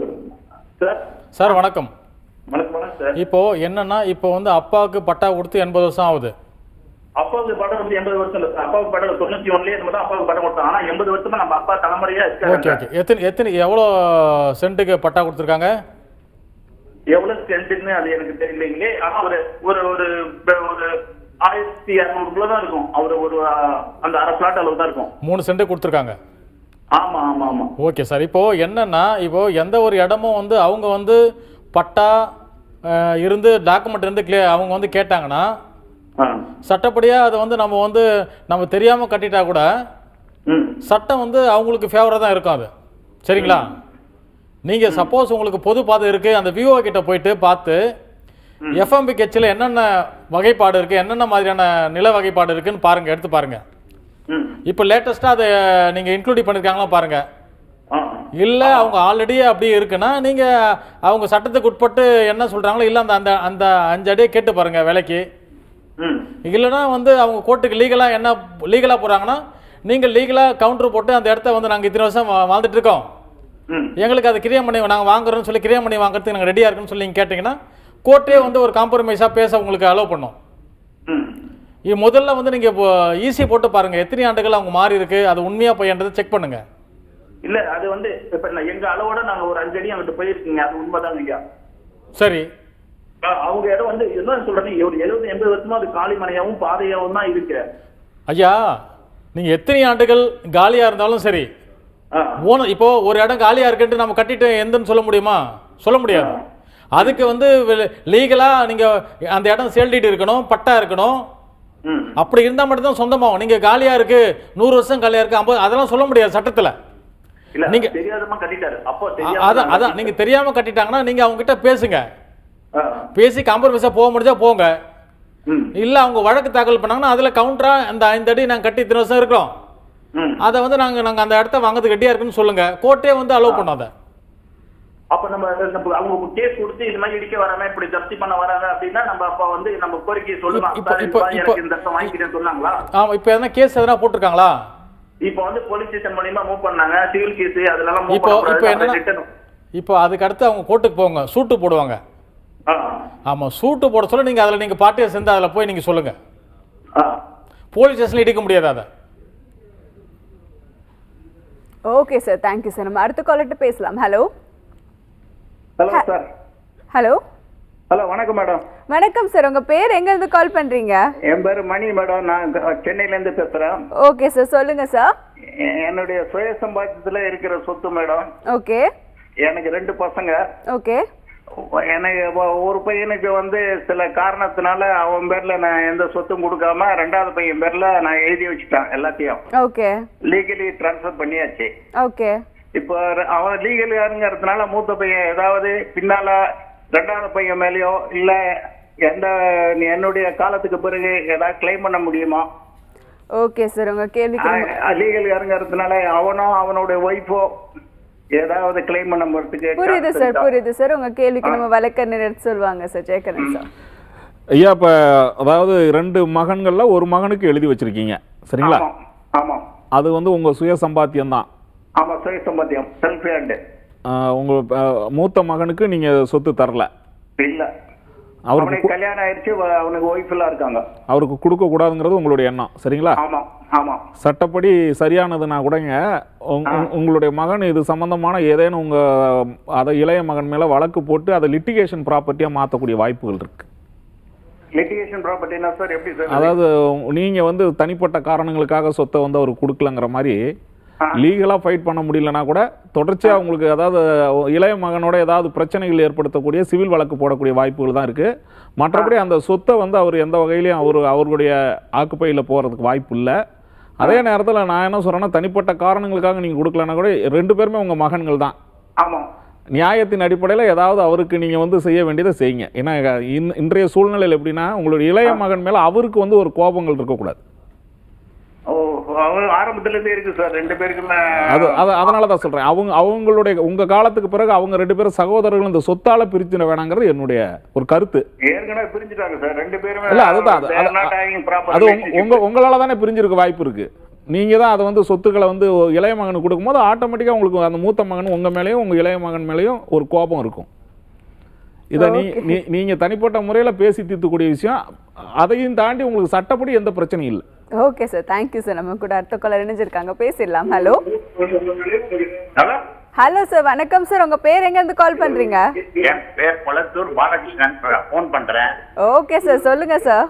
[SPEAKER 1] சார் வணக்கம். இப்போ என்னன்னா இப்போ வந்து அப்பாவுக்கு பட்டா கொடுத்து 80 வருஷம் ஆகுது.
[SPEAKER 7] அப்பாவுக்கு படம் வந்து 80 வருஷம் இல்ல. அப்பாவுக்கு படம் 91லயே நம்ம அப்பாவுக்கு படம் கொடுத்தோம். ஆனா 80 வருஷமா நம்ம அப்பா தலைமுறையா இருக்காங்க.
[SPEAKER 1] Okay okay. எத்தனை எவ்வளோ சென்ட்டுக்கு பட்டா கொடுத்துருக்காங்க?
[SPEAKER 7] எவ்வளவு சென்ட்னு அது எனக்கு தெரியலீங்களே. ஆனா ஒரு ஒரு ஒரு 1200 தான் இருக்கும். அவரு ஒரு அந்த அரை பிளாட் அளவு தான் இருக்கும்.
[SPEAKER 1] 3 சென்ட் கொடுத்துருக்காங்க.
[SPEAKER 7] ஆமா ஆமா ஆமா.
[SPEAKER 1] Okay sir. இப்போ என்னன்னா இப்போ எந்த ஒரு இடமும் வந்து அவங்க வந்து பட்டா இருந்து டாக்குமெண்ட் இருந்து அவங்க வந்து கேட்டாங்கன்னா சட்டப்படியா அதை வந்து நம்ம தெரியாம கட்டிட்டா கூட சட்டம் வந்து அவங்களுக்கு ஃபேவரா தான் இருக்கும் அது. சரிங்களா? நீங்க சப்போஸ் உங்களுக்கு பொது பாதை இருக்கு, அந்த விஓ கிட்ட போயிட்டு பார்த்து எஃப்எம்பி கட்சியில் என்னென்ன வகைப்பாடு இருக்கு, என்னென்ன மாதிரியான நில வகைப்பாடு இருக்குன்னு பாருங்க, எடுத்து பாருங்க. இப்போ லேட்டஸ்டா அதை நீங்க இன்க்ளூட் பண்ணிருக்காங்களா பாருங்க. இல்ல அவங்க ஆல்ரெடி அப்படியே இருக்குன்னா நீங்க அவங்க சட்டத்துக்கு உட்பட்டு என்ன சொல்றாங்களோ இல்ல அந்த அந்த 5 அடியை கேட்டு பாருங்க விலைக்கு. இல்லைன்னா வந்து அவங்க கோர்ட்டுக்கு லீகலா போறாங்கன்னா நீங்க லீகலா கவுண்டர் போட்டு அந்த இடத்த வந்து நாங்க இத்தனை வருஷம் வாழ்ந்துட்டு இருக்கோம், எங்களுக்கு அதை கிரியம் பண்ணி நாங்கள் வாங்குறோம்னு சொல்லி கிரியம் பண்ணி வாங்குறதுக்கு நாங்கள் ரெடியாக இருக்குன்னு சொல்லி நீங்கள் கேட்டிங்கன்னா கோர்ட்டே வந்து ஒரு காம்ப்ரமைஸாக பேச உங்களுக்கு அலோவ் பண்ணும். இது முதல்ல வந்து நீங்கள் இப்போ ஈஸி போட்டு பாருங்கள், எத்தனை ஆண்டுகள் அவங்க மாறி இருக்கு, அது உண்மையாக போய்ன்றதை செக் பண்ணுங்க.
[SPEAKER 7] இல்ல அது வந்து இப்ப எங்க அளவோட நாங்க ஒரு 5 அடி அங்கிட்டு போயிருக்கீங்க, அது உண்மைதாங்க.
[SPEAKER 1] சரி.
[SPEAKER 7] அவங்க இடம் வந்து என்ன சொல்றீங்க, 70-80 வருஷமா அது காலி மனையாவும் பாதையாவும் தான் இருக்கு.
[SPEAKER 1] ஐயா நீங்க எத்தனை ஆண்டுகள் காலியா இருந்தாலும் சரி, இப்போ ஒரு இடம் காலியா இருக்குன்னு நம்ம கட்டிட்டு எந்தன்னு சொல்ல முடியுமா? சொல்ல முடியாது. அதுக்கு வந்து லீகலா நீங்க அந்த இடம் சேல் டீட் இருக்கணும், பட்டா இருக்கணும். அப்படி இருந்தா மட்டும் தான் சொந்தமாகும். நீங்க காலியா இருக்கு 100 வருஷம் காலியா இருக்கு 50 அதெல்லாம் சொல்ல முடியாது சட்டத்துல. நீங்க
[SPEAKER 7] தெரியாதமா கட்டிட்டாரு. அப்போ
[SPEAKER 1] அதான் நீங்க தெரியாம கட்டிட்டாங்கன்னா நீங்க அவங்க கிட்ட பேசுங்க, பேசி காம்ப்ரமைஸா போக முடிஞ்சா போங்க. இல்ல அவங்க வழக்கு தாக்கல் பண்ணாங்கன்னா அதுல கவுண்டரா அந்த 5 அடி நாங்க கட்டி 3 வருஷம் இருக்கோம், அதை வந்து நாங்க அந்த இடத்த வாங்குறதுக்கு ரெடியா இருக்குன்னு சொல்லுங்க, கோர்ட்டே வந்து அலோவ் பண்ணாத.
[SPEAKER 7] அப்ப நம்ம அவங்க கேஸ் கொடுத்து இது மாதிரி இடிக்க வராம இப்படி ஜப்தி பண்ண வராங்க அப்படின்னா நம்ம அப்ப வந்து நம்ம கோரிக்கையை சொல்லலாம். இந்த இடத்த வாங்கிக்கிறேன்னு சொன்னாங்களா?
[SPEAKER 1] ஆமா. இப்ப எதனா கேஸ் எதனா போட்டிருக்காங்களா?
[SPEAKER 7] இப்ப வந்து போலீஸ் ஸ்டேஷன் மூலமா மூவ் பண்ணாங்க, சிவில் கேஸ் அதெல்லாம்.
[SPEAKER 1] இப்போ என்ன, இப்போ அதுக்கு அடுத்து அவங்க கோர்ட்டுக்கு போவாங்க, சூட்டு போடுவாங்க. ஆமா, சூட்டு போட சொல்ல நீங்க அதுல நீங்க பார்ட்டியை சேர்ந்து அதுல போய் நீங்க சொல்லுங்க. போலீஸ் ஸ்டேஷன்ல இடிக்க முடியாது அதை.
[SPEAKER 3] Okay sir, thank you sir. நம்ம அடுத்த காலர்ட்ட பேசலாம். Hello
[SPEAKER 7] hello sir.
[SPEAKER 3] Hello
[SPEAKER 7] hello வணக்கம் மேடம்.
[SPEAKER 3] வணக்கம் சார். உங்க பேர் எங்க இருந்து கால் பண்றீங்க?
[SPEAKER 7] என் பேரு மணி மேடம், நான் சென்னையில இருந்து பேசுறேன்.
[SPEAKER 3] ஓகே சார், சொல்லுங்க சார்.
[SPEAKER 7] என்னுடைய சுய சம்பாத்தியத்துல இருக்கிற சொத்து மேடம்.
[SPEAKER 3] ஓகே.
[SPEAKER 7] எனக்கு 2 பசங்க.
[SPEAKER 3] ஓகே.
[SPEAKER 4] எனக்கு ஒரு பையனுக்கு வந்து சில காரணத்தினால அவன் பேர்ல நான் எந்த சொத்தும் கொடுக்காம 2வது பையன் பேர்ல நான் எழுதி வச்சுட்டேன் எல்லாத்தையும்.
[SPEAKER 3] ஓகே.
[SPEAKER 4] லீகலி டிரான்ஸ்ஃபர் பண்ணியாச்சு.
[SPEAKER 3] ஓகே.
[SPEAKER 4] இப்போ அவன் லீகல் யாருங்கிறதுனால மூத்த பையன் ஏதாவது பின்னால 2வது பையன் மேலயோ இல்ல என்னுடைய காலத்துக்கு பிறகு ஏதாவது கிளைம் பண்ண முடியுமா?
[SPEAKER 3] ஓகே சார், உங்க கேள்விக்கு
[SPEAKER 4] லீகல் யாருங்கிறதுனால அவனோ அவனுடைய ஒய்ஃபோ ஏதாவது கிளைம் பண்ண போறதுக்கு.
[SPEAKER 3] புரியுது சார், புரியுது சார். உங்க கேள்விக்கு நம்ம வழக்கறிஞர் எடுத்து சொல்வாங்க சார். ஜெயகண்ணன் சார்.
[SPEAKER 2] ஐயா, இப்போ அதாவது 2 மகன்கள்ல ஒரு மகனுக்கு எழுதி வச்சிருக்கீங்க சரிங்களா?
[SPEAKER 4] ஆமா.
[SPEAKER 2] அது வந்து உங்க சுய சம்பாத்தியம் தான்.
[SPEAKER 4] ஆமா, சுய சம்பாத்தியம், செல்ஃப் ஹேண்ட்.
[SPEAKER 2] உங்க மூத்த மகனுக்கு நீங்க சொத்து தரல?
[SPEAKER 4] இல்ல,
[SPEAKER 2] அவருக்கு
[SPEAKER 4] கல்யாணம் ஆயிடுச்சு, அவனுக்கு ஒய்ஃப் எல்லாம் இருக்காங்க. அவருக்கு
[SPEAKER 2] கொடுக்க கூடாதுங்கிறது உங்களுடைய எண்ணம் சரிங்களா?
[SPEAKER 4] ஆமா ஆமா.
[SPEAKER 2] சட்டப்படி சரியானதுன்னா கூடங்க உங்களுடைய மகன் இது சம்பந்தமான ஏதேனும் உங்க அதை இளைய மகன் மேல வழக்கு போட்டு அதை லிட்டிகேஷன் ப்ராப்பர்ட்டியா மாற்றக்கூடிய வாய்ப்புகள் இருக்கு.
[SPEAKER 4] லிட்டிகேஷன் ப்ராப்பர்ட்டினா சார் எப்படி சார்?
[SPEAKER 2] அதாவது நீங்க வந்து தனிப்பட்ட காரணங்களுக்காக சொத்தை வந்து அவருக்கு கொடுக்கலங்கிற மாதிரி லீகலா ஃபைட் பண்ண முடியலன்னா கூட தொடர்ச்சியா உங்களுக்கு அதாவது இளைய மகனோட ஏதாவது பிரச்சனைகள் ஏற்படுத்தக்கூடிய சிவில் வழக்கு போடக்கூடிய வாய்ப்புகள் தான் இருக்கு. மற்றபடி அந்த சொத்தை வந்து அவர் எந்த வகையிலையும் அவருடைய ஆக்குப்பையில் போறதுக்கு வாய்ப்பு இல்லை. அதே நேரத்தில் நான் என்ன சொல்றேன்னா, தனிப்பட்ட காரணங்களுக்காக நீங்க கொடுக்கலன்னா கூட 2 பேருமே உங்க மகன்கள் தான். நியாயத்தின் அடிப்படையில் ஏதாவது அவருக்கு நீங்க வந்து செய்ய வேண்டியதை செய்யுங்க. ஏன்னா இன்றைய சூழ்நிலையில் எப்படின்னா, உங்களுடைய இளைய மகன் மேல அவருக்கு வந்து ஒரு கோபங்கள் இருக்கக்கூடாது.
[SPEAKER 4] ஆரம்பத்துல இருந்தே இருக்கு சார் 2 பேருக்குமே.
[SPEAKER 2] அதனாலதான் சொல்றேன், அவங்களுடைய உங்க காலத்துக்கு பிறகு அவங்க 2 பேரும் சகோதரர்கள் இந்த சொத்தால பிரிச்சிட வேணாங்கிறது என்னுடைய ஒரு கருத்து.
[SPEAKER 4] ஏற்கனவே பிரிஞ்சுட்டாங்க சார் 2 பேருமே.
[SPEAKER 2] இல்ல, அதுதான் அது உங்களால தானே பிரிஞ்சிருக்க வாய்ப்பு இருக்கு. நீங்க தான் அதை வந்து சொத்துக்களை வந்து இளைய மகனுக்கு கொடுக்கும்போது ஆட்டோமேட்டிக்கா உங்களுக்கு அந்த மூத்த மகன் உங்க மேலேயும் உங்க இளைய மகன் மேலேயும் ஒரு கோபம் இருக்கும். இதை நீங்க தனிப்பட்ட முறையில் பேசி தீர்த்துக்கூடிய விஷயம். அதையும் தாண்டி உங்களுக்கு சட்டப்படி எந்த பிரச்சனையும் இல்லை.
[SPEAKER 3] Okay sir, thank you sir. நம்ம கூட அடுத்த காலர் இணைஞ்சிருக்காங்க, பேசிடலாம். ஹலோ ஹலோ சார், வணக்கம் சார். உங்க பேர் எங்க இருந்து கால் பண்றீங்க?
[SPEAKER 8] என் பேர் கொளத்தூர் பாலகிருஷ்ணன், போன் பண்றேன்.
[SPEAKER 3] ஓகே சார், சொல்லுங்க சார்.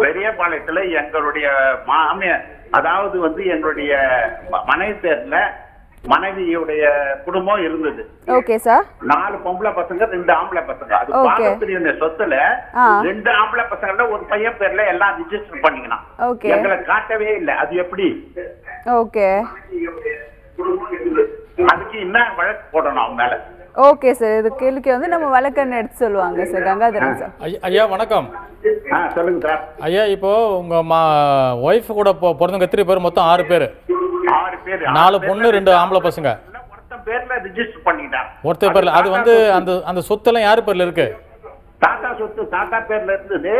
[SPEAKER 8] பெரியபாளையத்துல எங்களுடைய மாமியார், அதாவது வந்து எங்களுடைய மனைவி பேர்ல மனைவியுடைய குடும்பம் இருந்தது.
[SPEAKER 3] Okay sir.
[SPEAKER 8] 4 பொம்பளை பசங்க 2 ஆம்பளை பசங்க. அது பாகப்பிரிவினை சொத்துல 2 ஆம்பளை பசங்கள்ல ஒரு பையன் பேர்ல எல்லாம் ரிஜிஸ்டர் பண்ணிக்கலாம். எங்களை காட்டவே இல்லை. அது எப்படி?
[SPEAKER 3] ஓகே,
[SPEAKER 8] அதுக்கு என்ன வழக்கு போடணும் அவங்க மேல?
[SPEAKER 3] ஓகே சார், இது கேள்விக்கு வந்து நம்ம வழக்கறிஞர் எடுத்து சொல்லுவாங்க சார். கங்காதரன் சார்.
[SPEAKER 1] ஐயா வணக்கம்.
[SPEAKER 8] சொல்லுங்க சார்.
[SPEAKER 1] ஐயா, இப்போ உங்க ஒய்ஃப் கூட பிறந்தவங்க எத்தனை பேர்? மொத்தம் 6 பேர்.
[SPEAKER 8] 6 பேர்,
[SPEAKER 1] 4 பொண்ணு 2 ஆம்பளை பசங்க.
[SPEAKER 8] ஒருத்தன் பேர்ல ரிஜிஸ்டர் பண்ணிட்டான்.
[SPEAKER 1] ஒருத்தர் பேர்ல. அது வந்து அந்த சொத்தெல்லாம் யாரு பேர்ல இருக்கு?
[SPEAKER 8] தாத்தா சொத்து தாத்தா பேர்ல இருந்தது.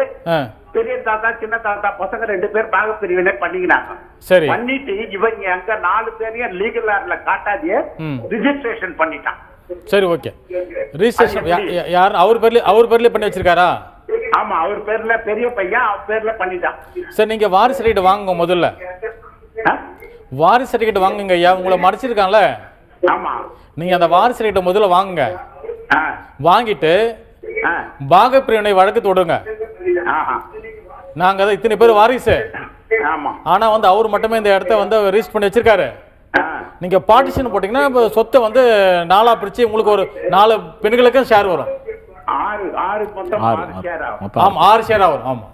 [SPEAKER 8] பெரிய தாத்தா சின்ன தாத்தா பசங்க 2 பேர் பாகப்பிரிவினை பண்ணிக்கினாங்க.
[SPEAKER 1] சரி.
[SPEAKER 8] பண்ணிட்டு இவங்க அங்க 4 பேரையும் லீகல் ஆர்ல காட்டாதே ரிஜிஸ்ட்ரேஷன் பண்ணிட்டான்.
[SPEAKER 1] சரி, ஓகே. ரிஜிஸ்ட்ரேஷன் யார்? அவர் பேர்ல பண்ணி வச்சிருக்காரா?
[SPEAKER 8] ஆமா, அவர் பேர்ல பெரிய பையன் அவர் பேர்ல பண்ணிட்டான்.
[SPEAKER 1] சரி, நீங்க வாரிசு சர்டிஃபிகேட் வாங்குங்க. முதல்ல வாரிசு சர்டிஃபிகேட் வாங்குங்க ஐயா. உங்களை மறைச்சிருக்கான்ல?
[SPEAKER 8] ஆமா.
[SPEAKER 1] நீங்க அந்த வாரிசு சர்டிஃபிகேட் முதல்ல வாங்குங்க. வாங்கிட்டு பாகப்பிரிவினை வழக்கு தொடுங்க. நாங்க இத்தனை பேர் வாரிசு. ஆனா வந்து அவர் மட்டுமே இந்த இடத்த வந்து ரிஜிஸ்டர் பண்ணி வச்சிருக்காரு. நீங்க பார்ட்டிஷன் போட்டீங்கன்னா சொத்தை வந்து 4ஆ பிரிச்சு உங்களுக்கு ஒரு 4 பெண்களுக்கும் ஷேர் வரும்.
[SPEAKER 8] 6 ஷேர் ஆகும்.
[SPEAKER 1] ஆமா, 6 ஷேர் ஆகும். ஆமா.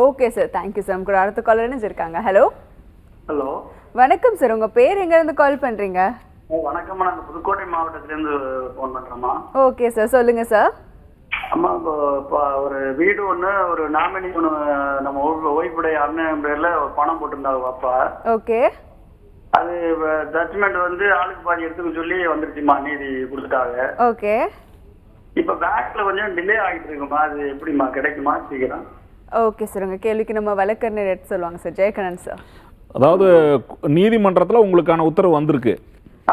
[SPEAKER 3] Okay sir, thank you sir. கூட அடுத்த காலர் இணைஞ்சிருக்காங்க. ஹலோ
[SPEAKER 9] ஹலோ
[SPEAKER 3] வணக்கம் சார். உங்க பேர் எங்க இருந்து கால் பண்றீங்க?
[SPEAKER 9] வணக்கம், நாங்க புதுக்கோட்டை மாவட்டத்துல இருந்து போன் பண்றோமா.
[SPEAKER 3] ஓகே சார், சொல்லுங்க சார்.
[SPEAKER 9] அம்மா, ஒரு வீடு ஒண்ணு, ஒரு நாமினி ஒண்ணு நம்ம ஒய்ஃபுடைய அண்ணன் பேர்ல பணம் போட்டிருந்தாங்க அப்பா.
[SPEAKER 3] ஓகே.
[SPEAKER 9] அது ஜட்ஜ்மெண்ட் வந்து ஆளுக்கு பாதி எடுத்துக்க சொல்லி வந்துருச்சுமா, நீதி கொடுத்துட்டாங்க.
[SPEAKER 3] ஓகே.
[SPEAKER 9] இப்ப பேங்க்ல கொஞ்சம் டிலே ஆகிட்டு இருக்குமா, அது எப்படிமா கிடைக்குமா சீக்கிரம்?
[SPEAKER 3] ஓகே சார், உங்க கேள்விக்கு நம்ம வழக்கறிஞர் எடுத்து சொல்லுவாங்க சார். ஜெயகண்ணன் சார்.
[SPEAKER 2] அதாவது நீதிமன்றத்தில் உங்களுக்கான உத்தரவு வந்திருக்கு.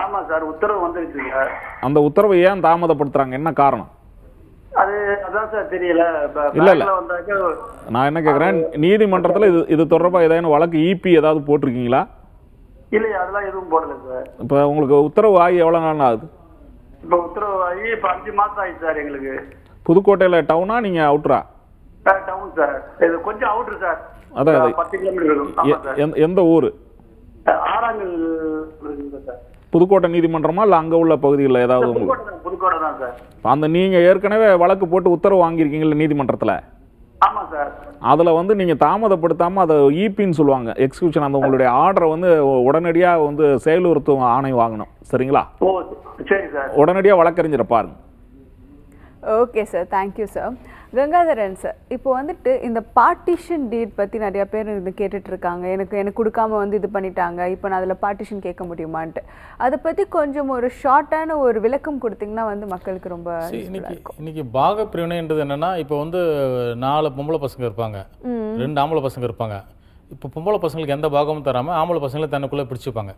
[SPEAKER 9] ஆமா சார், உத்தரவு வந்துருச்சு சார்.
[SPEAKER 2] அந்த உத்தரவை ஏன் தாமதப்படுத்துறாங்க? என்ன காரணம்?
[SPEAKER 9] அது அதான் சார் தெரியல.
[SPEAKER 2] இல்ல இல்ல, நான் என்ன கேக்குறேன், நீதிமன்றத்தில் இது தொடர்பா ஏதாவது வழக்கு இபி ஏதாவது போட்டிருக்கீங்களா?
[SPEAKER 9] இல்ல, அதெல்லாம் எதுவும் போடல சார்.
[SPEAKER 2] இப்ப உங்களுக்கு உத்தரவு ஆகி எவ்வளவு நாள் ஆகுது?
[SPEAKER 9] இப்ப உத்தரவு ஆகி இப்ப 5 மாசம் ஆயிடுச்சு சார் எங்களுக்கு.
[SPEAKER 2] புதுக்கோட்டையில டவுனா நீங்க அவுட்டரா?
[SPEAKER 9] Down sir. இது கொஞ்சம் அவுட்டர் சார்.
[SPEAKER 2] அதான்
[SPEAKER 9] 10 கிலோமீட்டர் இருக்கும்.
[SPEAKER 2] எந்த ஊரு?
[SPEAKER 9] ஆறாங்கல் சார்.
[SPEAKER 2] புதுக்கோட்டை நீதிமன்றமா இல்ல அங்க உள்ள பகுதியில் ஏதாவது?
[SPEAKER 9] புதுக்கோட்டை புதுக்கோட தான் சார்.
[SPEAKER 2] அந்த நீங்க ஏற்கனவே வழக்கு போட்டு உத்தரவு வாங்கியிருக்கீங்கல்ல நீதிமன்றத்துல,
[SPEAKER 9] ஆமா சார்.
[SPEAKER 2] அதுல வந்து நீங்க தாமதப்படுத்தாம அதை ஈபின்னு சொல்லுவாங்க, எக்ஸிகியூஷன், அந்த உங்களுடைய ஆர்டரை வந்து உடனடியா வந்து செயலுறுத்தும் ஆணை வாங்கணும். சரிங்களா?
[SPEAKER 9] ஓ சரி சார்.
[SPEAKER 2] உடனடியா வழக்கறிஞரை பாருங்க.
[SPEAKER 3] Okay sir, thank you sir. Gangadharan sir, இப்போ வந்துட்டு இந்த பார்ட்டிஷன் டீட் பற்றி நிறைய பேர் இது கேட்டுட்டு இருக்காங்க. எனக்கு கொடுக்காம வந்து இது பண்ணிட்டாங்க, இப்போ நான் அதில் பார்ட்டிஷன் கேட்க முடியுமான்ட்டு. அதை பற்றி கொஞ்சம் ஒரு ஷார்ட்டான ஒரு விளக்கம் கொடுத்தீங்கன்னா வந்து மக்களுக்கு ரொம்ப
[SPEAKER 1] இன்னைக்கு பாக பிரிவினைன்றது என்னன்னா, இப்போ வந்து 4 பொம்பளை பசங்க இருப்பாங்க, 2 ஆம்பளை பசங்க இருப்பாங்க. இப்போ பொம்பளை பசங்களுக்கு எந்த பாகமும் தராமல் ஆம்பளை பசங்களை தன்னுக்குள்ளே பிடிச்சிப்பாங்க.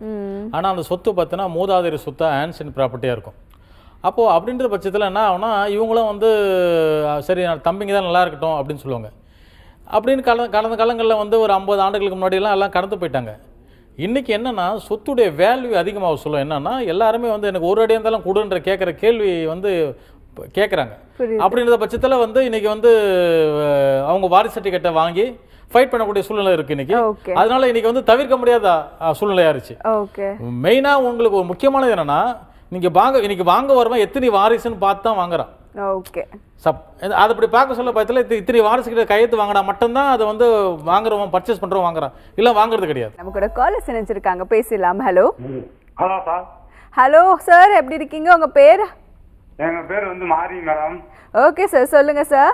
[SPEAKER 1] ஆனால் அந்த சொத்து பார்த்தோன்னா மூதாதையர் சொத்தாக ஆன்சன் ப்ராப்பர்ட்டியாக இருக்கும். அப்போது அப்படின்ற பட்சத்தில் என்ன ஆகுனா, இவங்களும் வந்து சரி தம்பிங்க தான் நல்லா இருக்கட்டும் அப்படின்னு சொல்லுவாங்க. அப்படின்னு கடந்த காலங்களில் வந்து ஒரு 50 ஆண்டுகளுக்கு முன்னாடியெல்லாம் எல்லாம் கடந்து போயிட்டாங்க. இன்றைக்கி என்னென்னா சொத்துடைய வேல்யூ அதிகமாக சொல்லும். என்னென்னா எல்லாருமே வந்து எனக்கு ஒரு அடி இருந்தாலும் கொடுன்ற கேட்குற கேள்வி வந்து கேட்குறாங்க. அப்படின்ற பட்சத்தில் வந்து இன்றைக்கி வந்து அவங்க வாரிசு சர்டிஃபிகேட்டை வாங்கி ஃபைட் பண்ணக்கூடிய சூழ்நிலை இருக்குது இன்றைக்கி. அதனால இன்றைக்கி வந்து தவிர்க்க முடியாத சூழ்நிலையாக இருந்துச்சு. மெயினாக உங்களுக்கு ஒரு முக்கியமானது என்னென்னா, நீங்கள் இன்னைக்கு வாங்க வருவா எத்தனை வாரிசுன்னு பார்த்து தான் வாங்குறான்.
[SPEAKER 3] ஓகே
[SPEAKER 1] அது இப்படி பார்க்க சொல்ல பார்த்தல இத்தனை வாரிசுக்கிட்ட கையெழுத்து வாங்கினா மட்டும்தான் அதை வந்து வாங்குறவன் பர்ச்சேஸ் பண்ணுறவன் வாங்குறான், இல்லை வாங்குறது கிடையாது.
[SPEAKER 3] நமக்கு ஒரு காலர் நினைச்சிருக்காங்க, பேசலாம். Hello
[SPEAKER 10] hello sir.
[SPEAKER 3] Hello sir, எப்படி இருக்கீங்க? உங்கள் பேர்?
[SPEAKER 10] எங்கள் பேர் வந்து மாரி மேடம்.
[SPEAKER 3] ஓகே சார், சொல்லுங்க சார்.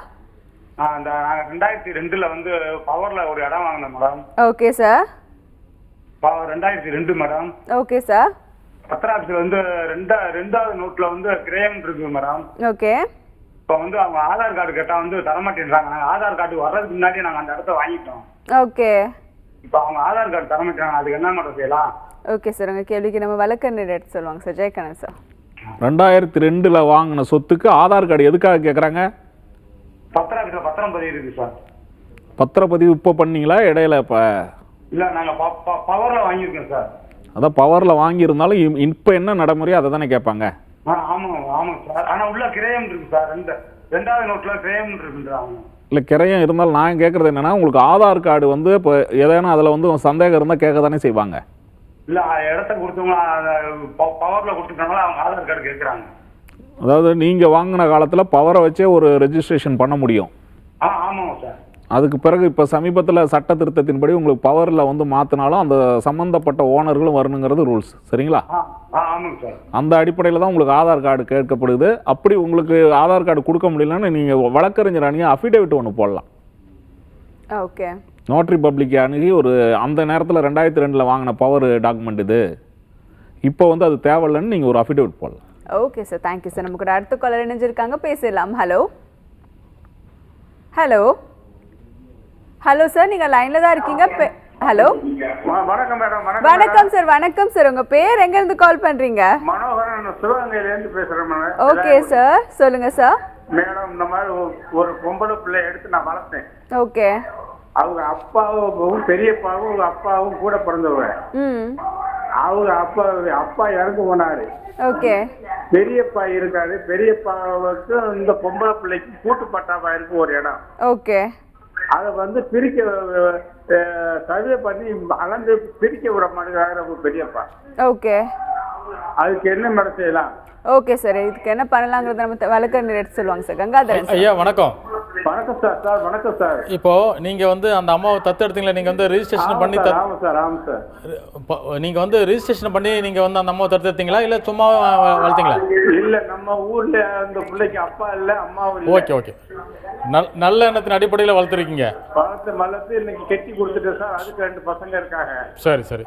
[SPEAKER 10] அந்த 2002 வந்து பவர்ல ஒரு இடம் வாங்கினேன் madam.
[SPEAKER 3] Okay sir.
[SPEAKER 10] 2002 madam.
[SPEAKER 3] Okay sir.
[SPEAKER 10] பத்திராபிஸ்ல வந்து ரெண்டாவது நோட்ல வந்து கிரேம் இருக்கு மேடம்.
[SPEAKER 3] ஓகே.
[SPEAKER 10] இப்போ வந்து அவங்க ஆதார் கார்டு கேட்டா வந்து தரமாட்டேன்றாங்க. நாங்கள் ஆதார் கார்டு வர்றதுக்கு முன்னாடி நாங்கள் அந்த இடத்த வாங்கிட்டோம்.
[SPEAKER 3] ஓகே.
[SPEAKER 10] இப்போ அவங்க ஆதார் கார்டு தரமாட்டாங்க, அதுக்கு என்ன மேடம் செய்யலாம்?
[SPEAKER 3] ஓகே சார், உங்கள் கேள்விக்கு நம்ம வழக்கறிஞர் எடுத்து சொல்லுவாங்க சார். ஜெயக்கண்ணன் சார்.
[SPEAKER 2] 2002 வாங்கின சொத்துக்கு ஆதார் கார்டு எதுக்காக கேட்குறாங்க?
[SPEAKER 10] பத்திராபிஸ்ல பத்திரம் பதிவு இருக்கு சார்.
[SPEAKER 2] பத்திரப்பதிவு இப்போ பண்ணீங்களா இடையில? இப்போ
[SPEAKER 10] இல்லை, நாங்கள் பவர்ல வாங்கியிருக்கோம் சார்.
[SPEAKER 2] அதான் பவரில் வாங்கியிருந்தாலும் இப்போ என்ன நடைமுறையோ அதை தானே கேட்பாங்க.
[SPEAKER 10] ஆமாம் சார். ஆனால் உள்ள கிரயம் இருக்கு சார். ரெண்டாவது நோட்ல கிரயம் இருக்குன்றாங்க.
[SPEAKER 2] இல்லை, கிரயம் இருந்தாலும் நான் கேட்குறது என்னென்னா, உங்களுக்கு ஆதார் கார்டு வந்து இப்போ எதனா அதில் வந்து சந்தேகம் இருந்தால் கேட்க தானே செய்வாங்க.
[SPEAKER 10] இல்லை, இடத்த கொடுத்தவங்க பவரில் கொடுத்துட்டாங்களா அவங்க ஆதார் கார்டு கேட்குறாங்க.
[SPEAKER 2] அதாவது நீங்கள் வாங்கின காலத்தில் பவரை வச்சே ஒரு ரெஜிஸ்ட்ரேஷன் பண்ண முடியும்.
[SPEAKER 10] ஆமாம் சார்.
[SPEAKER 2] அதுக்கு பிறகு இப்போ சமீபத்தில் சட்ட திருத்தத்தின்படி உங்களுக்கு பவரில் வந்து மாற்றினாலும் அந்த சம்மந்தப்பட்ட ஓனர்களும் வரணுங்கிறது ரூல்ஸ். சரிங்களா?
[SPEAKER 10] ஆமாங்க சார்.
[SPEAKER 2] அந்த அடிப்படையில் தான் உங்களுக்கு ஆதார் கார்டு கேட்கப்படுது. அப்படி உங்களுக்கு ஆதார் கார்டு கொடுக்க முடியலன்னு நீங்கள் வழக்கறிஞர் அணுகி அஃபிடேவிட் ஒன்று போடலாம்.
[SPEAKER 3] ஓகே.
[SPEAKER 2] நோட்ரி பப்ளிக் அணுகி ஒரு அந்த நேரத்தில் 2002 வாங்கின பவர் டாக்குமெண்ட் இது, இப்போ வந்து அது தேவையில்லைன்னு நீங்கள் ஒரு அஃபிடேவிட் போடலாம்.
[SPEAKER 3] Okay sir, thank you sir. நமக்கு ஒரு அடுத்த காலர் இணைஞ்சிருக்காங்க, பேசலாம். ஹலோ ஹலோ ஹலோ சார், நீங்க லைன்ல தான் இருக்கீங்க. ஹலோ,
[SPEAKER 10] வணக்கம் மேடம்.
[SPEAKER 3] வணக்கம் சார். வணக்கம் சார், உங்க பேர் எங்க இருந்து கால் பண்றீங்க?
[SPEAKER 10] மனோகரன், சிவகங்கையில இருந்து பேசுறேன் மேடம்.
[SPEAKER 3] ஓகே சார், சொல்லுங்க சார்.
[SPEAKER 10] மேடம், இந்த மாதிரி ஒரு பொம்பளை பிள்ளை எடுத்து நான் வளர்த்தேன்.
[SPEAKER 3] ஓகே.
[SPEAKER 10] அவங்க அப்பாவும் பெரியப்பாவும் அப்பாவும் கூட பிறந்தவங்க. அவங்க அப்பா இறந்து போனாரு.
[SPEAKER 3] ஓகே.
[SPEAKER 10] பெரியப்பா இருக்காரு. பெரியப்பாவுக்கு இந்த பொம்பளை பிள்ளைக்கு கூட்டு பட்டாவா இருக்கு ஒரு இடம்.
[SPEAKER 3] ஓகே.
[SPEAKER 10] அதை வந்து பிரிக்க சர்வே பண்ணி அளந்து பிரிக்க விட மாட்டேங்கிறாங்க பெரியப்பா.
[SPEAKER 3] ஓகே.
[SPEAKER 10] அதுக்கு என்ன மேடம் செய்யலாம்?
[SPEAKER 3] ஓகே சார், இதுக்கு என்ன பண்ணலாங்கிறத நம்ம வழக்கறிஞர் எடுத்து சொல்லுவாங்க சார். கங்காதரன்
[SPEAKER 1] ஐயா வணக்கம்.
[SPEAKER 10] வணக்கம் சார். சார் வணக்கம் சார்.
[SPEAKER 1] இப்போ நீங்க வந்து அந்த அம்மாவை தத்தெடுத்தீங்களா? நீங்க வந்து ரெஜிஸ்ட்ரேஷன் பண்ணி
[SPEAKER 10] ஆமாம் சார். ஆமாம் சார்.
[SPEAKER 1] நீங்க வந்து ரெஜிஸ்ட்ரேஷன் பண்ணி நீங்க வந்து அந்த அம்மாவை தத்தெடுத்தீங்களா இல்ல சும்மா வளர்த்தீங்களா?
[SPEAKER 10] இல்ல, நம்ம ஊர்ல அந்த பிள்ளைக்கு அப்பா இல்ல அம்மாவும் இல்ல.
[SPEAKER 1] Okay okay. நல்ல எண்ணத்தின் அடிப்படையில் வளர்த்துருக்கீங்க.
[SPEAKER 10] வளர்த்து இன்னைக்கு கெட்டி கொடுத்துட்டேன் சார். அதுக்கு 2 பசங்க இருக்காங்க.
[SPEAKER 1] சரி சரி.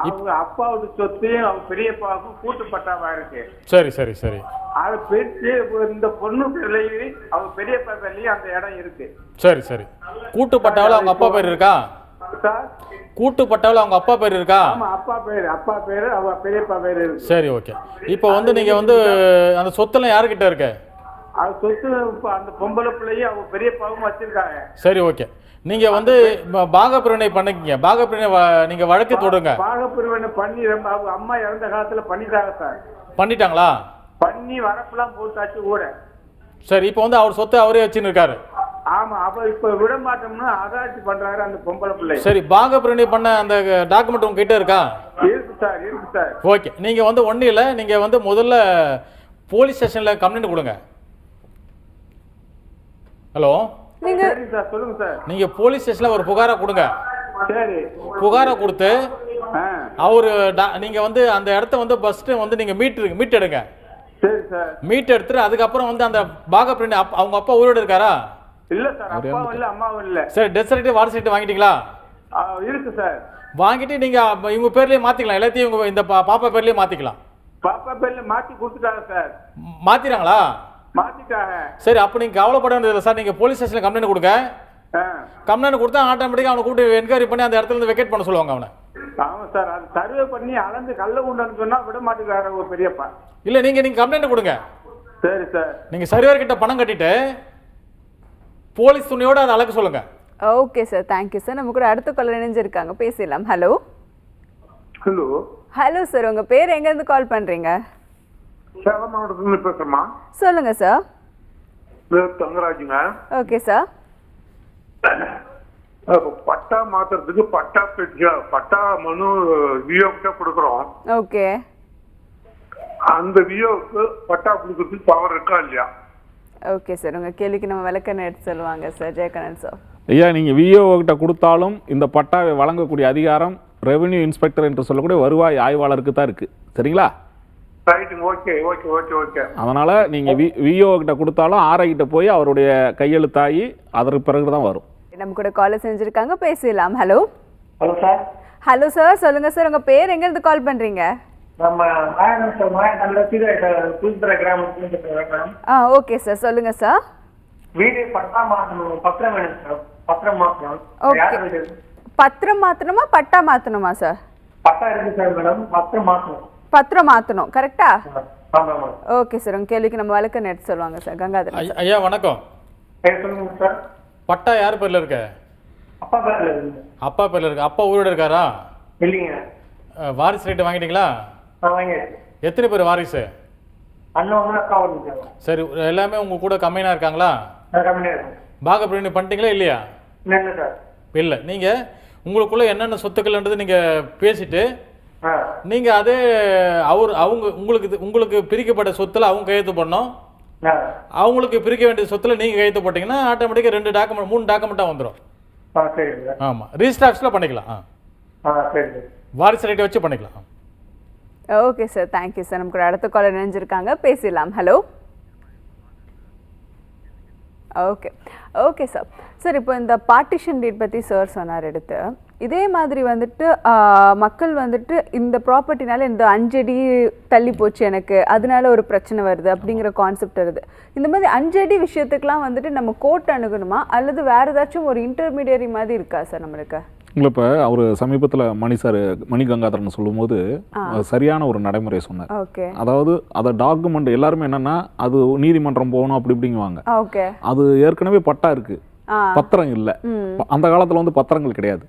[SPEAKER 10] அவங்க அப்பாவுக்கு சொத்து அவங்க பெரியப்பாவுக்கும் கூட்டு பட்டாவா இருக்கு.
[SPEAKER 1] சரி சரி சரி.
[SPEAKER 10] அதை பிரிச்சு இந்த பொண்ணு பேர்லயும் அவங்க பெரியப்பா பேர்லயும் அந்த இடம் இருக்கு.
[SPEAKER 1] சரி சரி. கூட்டு பட்டாவில் அவங்க அப்பா பேர் இருக்கா
[SPEAKER 10] சார்?
[SPEAKER 1] கூட்டு பட்டாவில் அவங்க அப்பா பேர் இருக்கா?
[SPEAKER 10] ஆமா, அப்பா பேரு அவங்க பெரியப்பா பேரு இருக்கு.
[SPEAKER 1] சரி ஓகே. இப்போ வந்து நீங்க வந்து அந்த சொத்தெல்லாம் யாருக்கிட்ட இருக்கு?
[SPEAKER 10] அது சொத்து அந்த பொம்பளை பிள்ளையும் அவங்க பெரியப்பாவும் வச்சிருக்காங்க.
[SPEAKER 1] சரி ஓகே. நீங்க வந்து பாகப்பிரிவினை பண்ணிக்கீங்க. பாகப்பிரிவினை நீங்க வழக்கு தொடுங்க.
[SPEAKER 10] பாகப்பிரிவினை பண்ணி அவங்க அம்மா இறந்த காலத்துல பண்ணிட்டாங்க சார்.
[SPEAKER 1] பண்ணிட்டாங்களா?
[SPEAKER 10] பண்ணி வரப்பெல்லாம் போட்டாச்சு கூட.
[SPEAKER 1] சரி, இப்போ வந்து அவர் சொத்தை அவரே வச்சுன்னு இருக்காரு.
[SPEAKER 10] ஆமா, அப்ப இப்ப விட மாட்டோம்னா அதாச்சி பண்றாரு அந்த பொம்பளை பிள்ளை.
[SPEAKER 1] சரி, பாகப்பிரிவினை பண்ண அந்த டாக்குமெண்ட் உங்ககிட்ட இருக்கா?
[SPEAKER 10] இருக்கு சார். இருக்கு சார்.
[SPEAKER 1] ஓகே. நீங்க வந்து ஒன்றும் இல்லை, நீங்க வந்து முதல்ல போலீஸ் ஸ்டேஷனில் கம்ப்ளைண்ட் கொடுங்க. ஹலோ,
[SPEAKER 10] சரி சார், சொல்லுங்க சார்.
[SPEAKER 1] நீங்கள் போலீஸ் ஸ்டேஷனில் ஒரு புகாரை கொடுங்க.
[SPEAKER 10] சரி,
[SPEAKER 1] புகாரை கொடுத்து அவரு நீங்கள் வந்து அந்த இடத்த வந்து ஃபஸ்ட்டு வந்து நீங்கள் மீட் எடுங்க.
[SPEAKER 10] சரி சார்.
[SPEAKER 1] மீட் எடுத்துட்டு அதுக்கப்புறம் வந்து அந்த பாக பிரிண்ட் அவங்க அப்பா உயிரோடு இருக்காரா?
[SPEAKER 10] இல்ல சார், அப்பாவும் இல்ல அம்மாவும் இல்ல.
[SPEAKER 1] சரி, டெத் சர்டிஃபிகேட் வாரிசு சர்டிஃபிகேட் வாங்கிட்டீங்களா?
[SPEAKER 10] இருக்கு சார்.
[SPEAKER 1] வாங்கிட்டு நீங்க இவங்க பேர்லயே மாத்திக்கலாம், எல்லாத்தையும் இவங்க இந்த பாப்பா பேர்லயே மாத்திக்கலாம்.
[SPEAKER 10] பாப்பா பேர்ல மாத்தி கொடுத்துட்டாங்க சார்.
[SPEAKER 1] மாத்திராங்களா?
[SPEAKER 10] மாத்திட்டாங்க.
[SPEAKER 1] சரி, அப்ப நீங்க கவலைப்பட வேண்டியதில்லை சார். நீங்க போலீஸ் ஸ்டேஷன்ல கம்ப்ளைண்ட் கொடுங்க. கம்ப்ளைண்ட் கொடுத்தா ஆட்டோமேட்டிக்கா அவனை கூப்பிட்டு என்கொயரி பண்ணி அந்த இடத்துல இருந்து வெக்கேட் பண்ண சொல்லுவாங்க அவனை.
[SPEAKER 10] ஆமா சார், அது சர்வே பண்ணி அளந்து கல்ல கொண்டு சொன்னா விட மாட்டேங்கிறாரு ஒரு பெரியப்பா.
[SPEAKER 1] இல்ல, நீங்க கம்ப்ளைண்ட் கொடுங்க.
[SPEAKER 10] சரி சார்.
[SPEAKER 1] நீங்க சர்வேர் கிட்ட பணம் கட்டிட்டு போலீஸ் துணியோட அதை அளக்க சொல்லுங்க.
[SPEAKER 3] Okay sir, thank you sir. நம்ம கூட அடுத்த காலர் இணைஞ்சிருக்காங்க, பேசலாம். ஹலோ.
[SPEAKER 10] ஹலோ.
[SPEAKER 3] ஹலோ சார், உங்க பேர் எங்க இருந்து கால் பண்றீங்க?
[SPEAKER 10] சேலம் மாவட்டத்துல பேசுறமா?
[SPEAKER 3] சொல்லுங்க சார்.
[SPEAKER 10] தங்கராஜுங்க.
[SPEAKER 3] Okay sir.
[SPEAKER 10] பட்டா மாத்துறதுக்கு பட்டா மனு விஓ கிட்ட கொடுக்குறோம்.
[SPEAKER 3] ஓகே.
[SPEAKER 10] அந்த விஓக்கு பட்டா கொடுக்கறதுக்கு பவர் இருக்கா இல்லையா?
[SPEAKER 3] ஓகே சார், உங்க கேள்விக்கு நம்ம விளக்கம் எடுத்து சொல்லுவாங்க சார். ஜெயகண்ணன் சார்.
[SPEAKER 2] ஐயா, நீங்கள் விஓ கிட்ட கொடுத்தாலும் இந்த பட்டாவை வழங்கக்கூடிய அதிகாரம் ரெவென்யூ இன்ஸ்பெக்டர் என்று சொல்லக்கூடிய வருவாய் ஆய்வாளருக்கு தான் இருக்கு. சரிங்களா?
[SPEAKER 10] Okay okay okay okay.
[SPEAKER 2] அதனால நீங்க விஓ கிட்ட கொடுத்தாலும் ஆர்ஐ கிட்ட போய் அவருடைய கையெழுத்தாகி அதற்கு பிறகுதான் வரும்.
[SPEAKER 3] நம்ம கூட கால் செஞ்சிருக்காங்க, பேசலாம். Hello.
[SPEAKER 11] Hello sir.
[SPEAKER 3] Hello sir, சொல்லுங்க சார். உங்க பேர் எங்க இருந்து கால் பண்றீங்க?
[SPEAKER 11] நம்ம மாயனம் சார், புதுத்துறை கிராமத்துல.
[SPEAKER 3] ஓகே சார், சொல்லுங்க சார்.
[SPEAKER 11] வீடு பத்திரம் வேணும் சார். பத்திரம் மாத்தணும்.
[SPEAKER 3] ஓகே. பத்திரம் மாத்தணுமா பட்டா மாத்தணுமா சார்?
[SPEAKER 11] பட்டா இருக்கு சார் மேடம், பத்திரம் மாத்தணும்.
[SPEAKER 3] பத்திரம் மாத்தணும், கரெக்டா?
[SPEAKER 11] ஆமா.
[SPEAKER 3] ஓகே சார், உங்க கேள்விக்கு நம்ம விளக்கம் எடுத்து சொல்லுவாங்க சார். கங்காதரன்.
[SPEAKER 1] ஐயா வணக்கம்.
[SPEAKER 11] சொல்லுங்க சார்.
[SPEAKER 1] பட்டா யார் பேர்ல இருக்கு?
[SPEAKER 11] அப்பா பேர்ல இருக்கு.
[SPEAKER 1] அப்பா பேர்ல இருக்கு. அப்பா உயிரோட இருக்காரா?
[SPEAKER 11] இல்லைங்க.
[SPEAKER 1] வாரிசு ரேட்டு வாங்கிட்டீங்களா? எத்தனை பேர் வாரிசு?
[SPEAKER 11] அண்ணன் அக்கா வந்து.
[SPEAKER 1] சரி, எல்லாமே உங்க கூட கம்மியா இருக்காங்களா? பாக பிரிண்ட் பண்ணிட்டீங்களா இல்லையா?
[SPEAKER 11] இல்ல சார்.
[SPEAKER 1] இல்ல, நீங்க உங்களுக்குள்ள என்னென்ன சொத்துக்கள்ன்றது நீங்க பேசிட்டு நீங்க அதே அவங்க உங்களுக்கு பிரிக்கப்பட்ட சொத்துல அவங்க கையெழுத்து பண்ணணும். அவங்களுக்கு பிரிக்க வேண்டிய சொத்துல நீங்க கையெழுத்து போட்டீங்கன்னா ஆட்டோமேட்டிக்கா 2 டாக்குமெண்ட் 3 டாக்குமெண்டா வந்துடும். ஆமா, ரிஜிஸ்டர் ஆஃபீஸ்ல பண்ணிக்கலாம். வாரிசு ரேட்டை வச்சு பண்ணிக்கலாம்.
[SPEAKER 3] Okay sir, thank you sir. நமக்கு அடுத்த காலர் இணைஞ்சிருக்காங்க, பேசலாம். ஹலோ. Okay sir. சார், இப்போ இந்த பார்ட்டிஷன் டீட் பற்றி சார் சொன்னார் எடுத்து. இதே மாதிரி வந்துட்டு மக்கள் வந்துட்டு இந்த ப்ராப்பர்ட்டினால இந்த 5 அடி தள்ளி போச்சு எனக்கு, அதனால ஒரு பிரச்சனை வருது அப்படிங்கிற கான்செப்ட் வருது. இந்த மாதிரி 5 அடி விஷயத்துக்குலாம் வந்துட்டு நம்ம கோர்ட் அணுகணுமா, அல்லது வேற ஏதாச்சும் ஒரு இன்டர்மீடியரி மாதிரி இருக்கா சார் நம்மளுக்கு?
[SPEAKER 2] இல்லை, இப்போ அவர் சமீபத்தில் மணி கங்காதரன் சொல்லும்போது சரியான ஒரு நடைமுறை சொன்னார். அதாவது அதை டாக்குமெண்ட் எல்லாருமே என்னன்னா அது நீதிமன்றம் போகணும் அப்படி இப்படிங்குவாங்க. அது ஏற்கனவே பட்டா இருக்கு, பத்திரம் இல்லை. அந்த காலத்துல வந்து பத்திரங்கள் கிடையாது.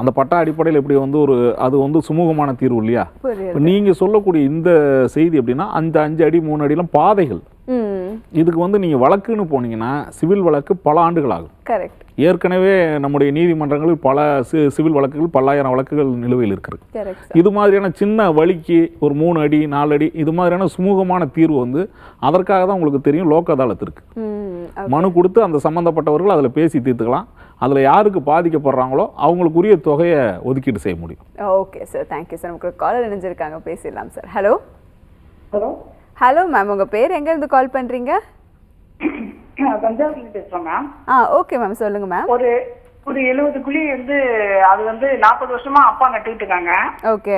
[SPEAKER 2] அந்த பட்டா அடிப்படையில் எப்படி வந்து அது வந்து சுமூகமான தீர்வு இல்லையா? நீங்க சொல்லக்கூடிய இந்த செய்தி எப்படின்னா அந்த 5 அடி 3 அடிலாம் பாதைகள். இதுக்கு வந்து நீங்க வழக்குன்னு போனீங்கன்னா சிவில் வழக்கு பல ஆண்டுகள் ஆகும். ஏற்கனவே நம்முடைய நீதிமன்றங்களில் பல சிவில் வழக்குகள், பல்லாயிரம் வழக்குகள் நிலுவையில் இருக்கிறது. இது மாதிரியான சின்ன வழிக்கு ஒரு 3 அடி 4 அடி இது மாதிரியான சுமூகமான தீர்வு வந்து அதற்காக தான் உங்களுக்கு தெரியும் லோக் அதாலத் இருக்கு. மனு கொடுத்து அந்த சம்பந்தப்பட்டவர்கள் அதில் பேசி தீர்த்துக்கலாம். அதில் யாருக்கு பாதிக்கப்படுறாங்களோ அவங்களுக்கு உரிய தொகையை ஒதுக்கீடு செய்ய முடியும்.
[SPEAKER 3] Okay sir, thank you sir. நமக்கு காலர் இணைஞ்சிருக்காங்க, பேசலாம் சார். ஹலோ. ஹலோ மேம், உங்க பேர் எங்க இருந்து கால் பண்றீங்க?
[SPEAKER 12] தஞ்சாவூர்ல பேசுறோம் மேம்.
[SPEAKER 3] ஓகே மேம், சொல்லுங்க மேம்.
[SPEAKER 12] ஒரு 70 குழி வந்து அது வந்து 40 வருஷமா அப்பா நட்டுட்டு இருக்காங்க.
[SPEAKER 3] ஓகே.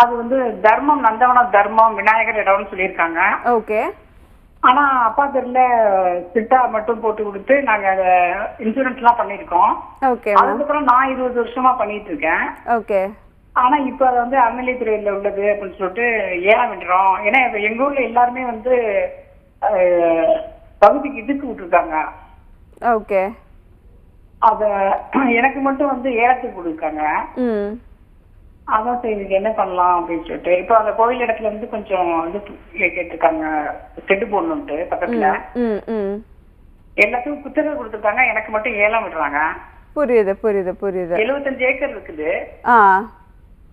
[SPEAKER 12] அது வந்து தர்மம் நந்தவனம் தர்மம் விநாயகர் இடம்னு சொல்லியிருக்காங்க.
[SPEAKER 3] ஓகே.
[SPEAKER 12] ஆனா அப்பா பேர்ல சிட்டா மட்டும் போட்டு கொடுத்து நாங்க இன்சூரன்ஸ் எல்லாம் பண்ணிருக்கோம். அதுக்கப்புறம் நான் 20 வருஷமா பண்ணிட்டு இருக்கேன்.
[SPEAKER 3] ஓகே.
[SPEAKER 12] ஆனா இப்ப அது வந்து அறநிலையத்துறையில உள்ளது அப்படின்னு சொல்லிட்டு ஏன் விடுறோம். ஏன்னா எங்க ஊர்ல எல்லாருமே வந்து பகுதிக்கு இதுக்கு விட்டுருக்காங்க.
[SPEAKER 3] ஓகே.
[SPEAKER 12] அத எனக்கு மட்டும் வந்து ஏலத்துக்கு கொடுக்காங்க. அதான் சரி இதுக்கு என்ன பண்ணலாம் அப்படின்னு சொல்லிட்டு இப்ப அந்த கோவில் இடத்துல வந்து கொஞ்சம் இது கேட்டிருக்காங்க, செட்டு போடணும்ட்டு பக்கத்துல எல்லாத்துக்கும் குத்தகை கொடுத்துருக்காங்க. எனக்கு மட்டும் ஏலம் விடுறாங்க.
[SPEAKER 3] புரியுது புரியுது புரியுது.
[SPEAKER 12] 75 ஏக்கர் இருக்குது.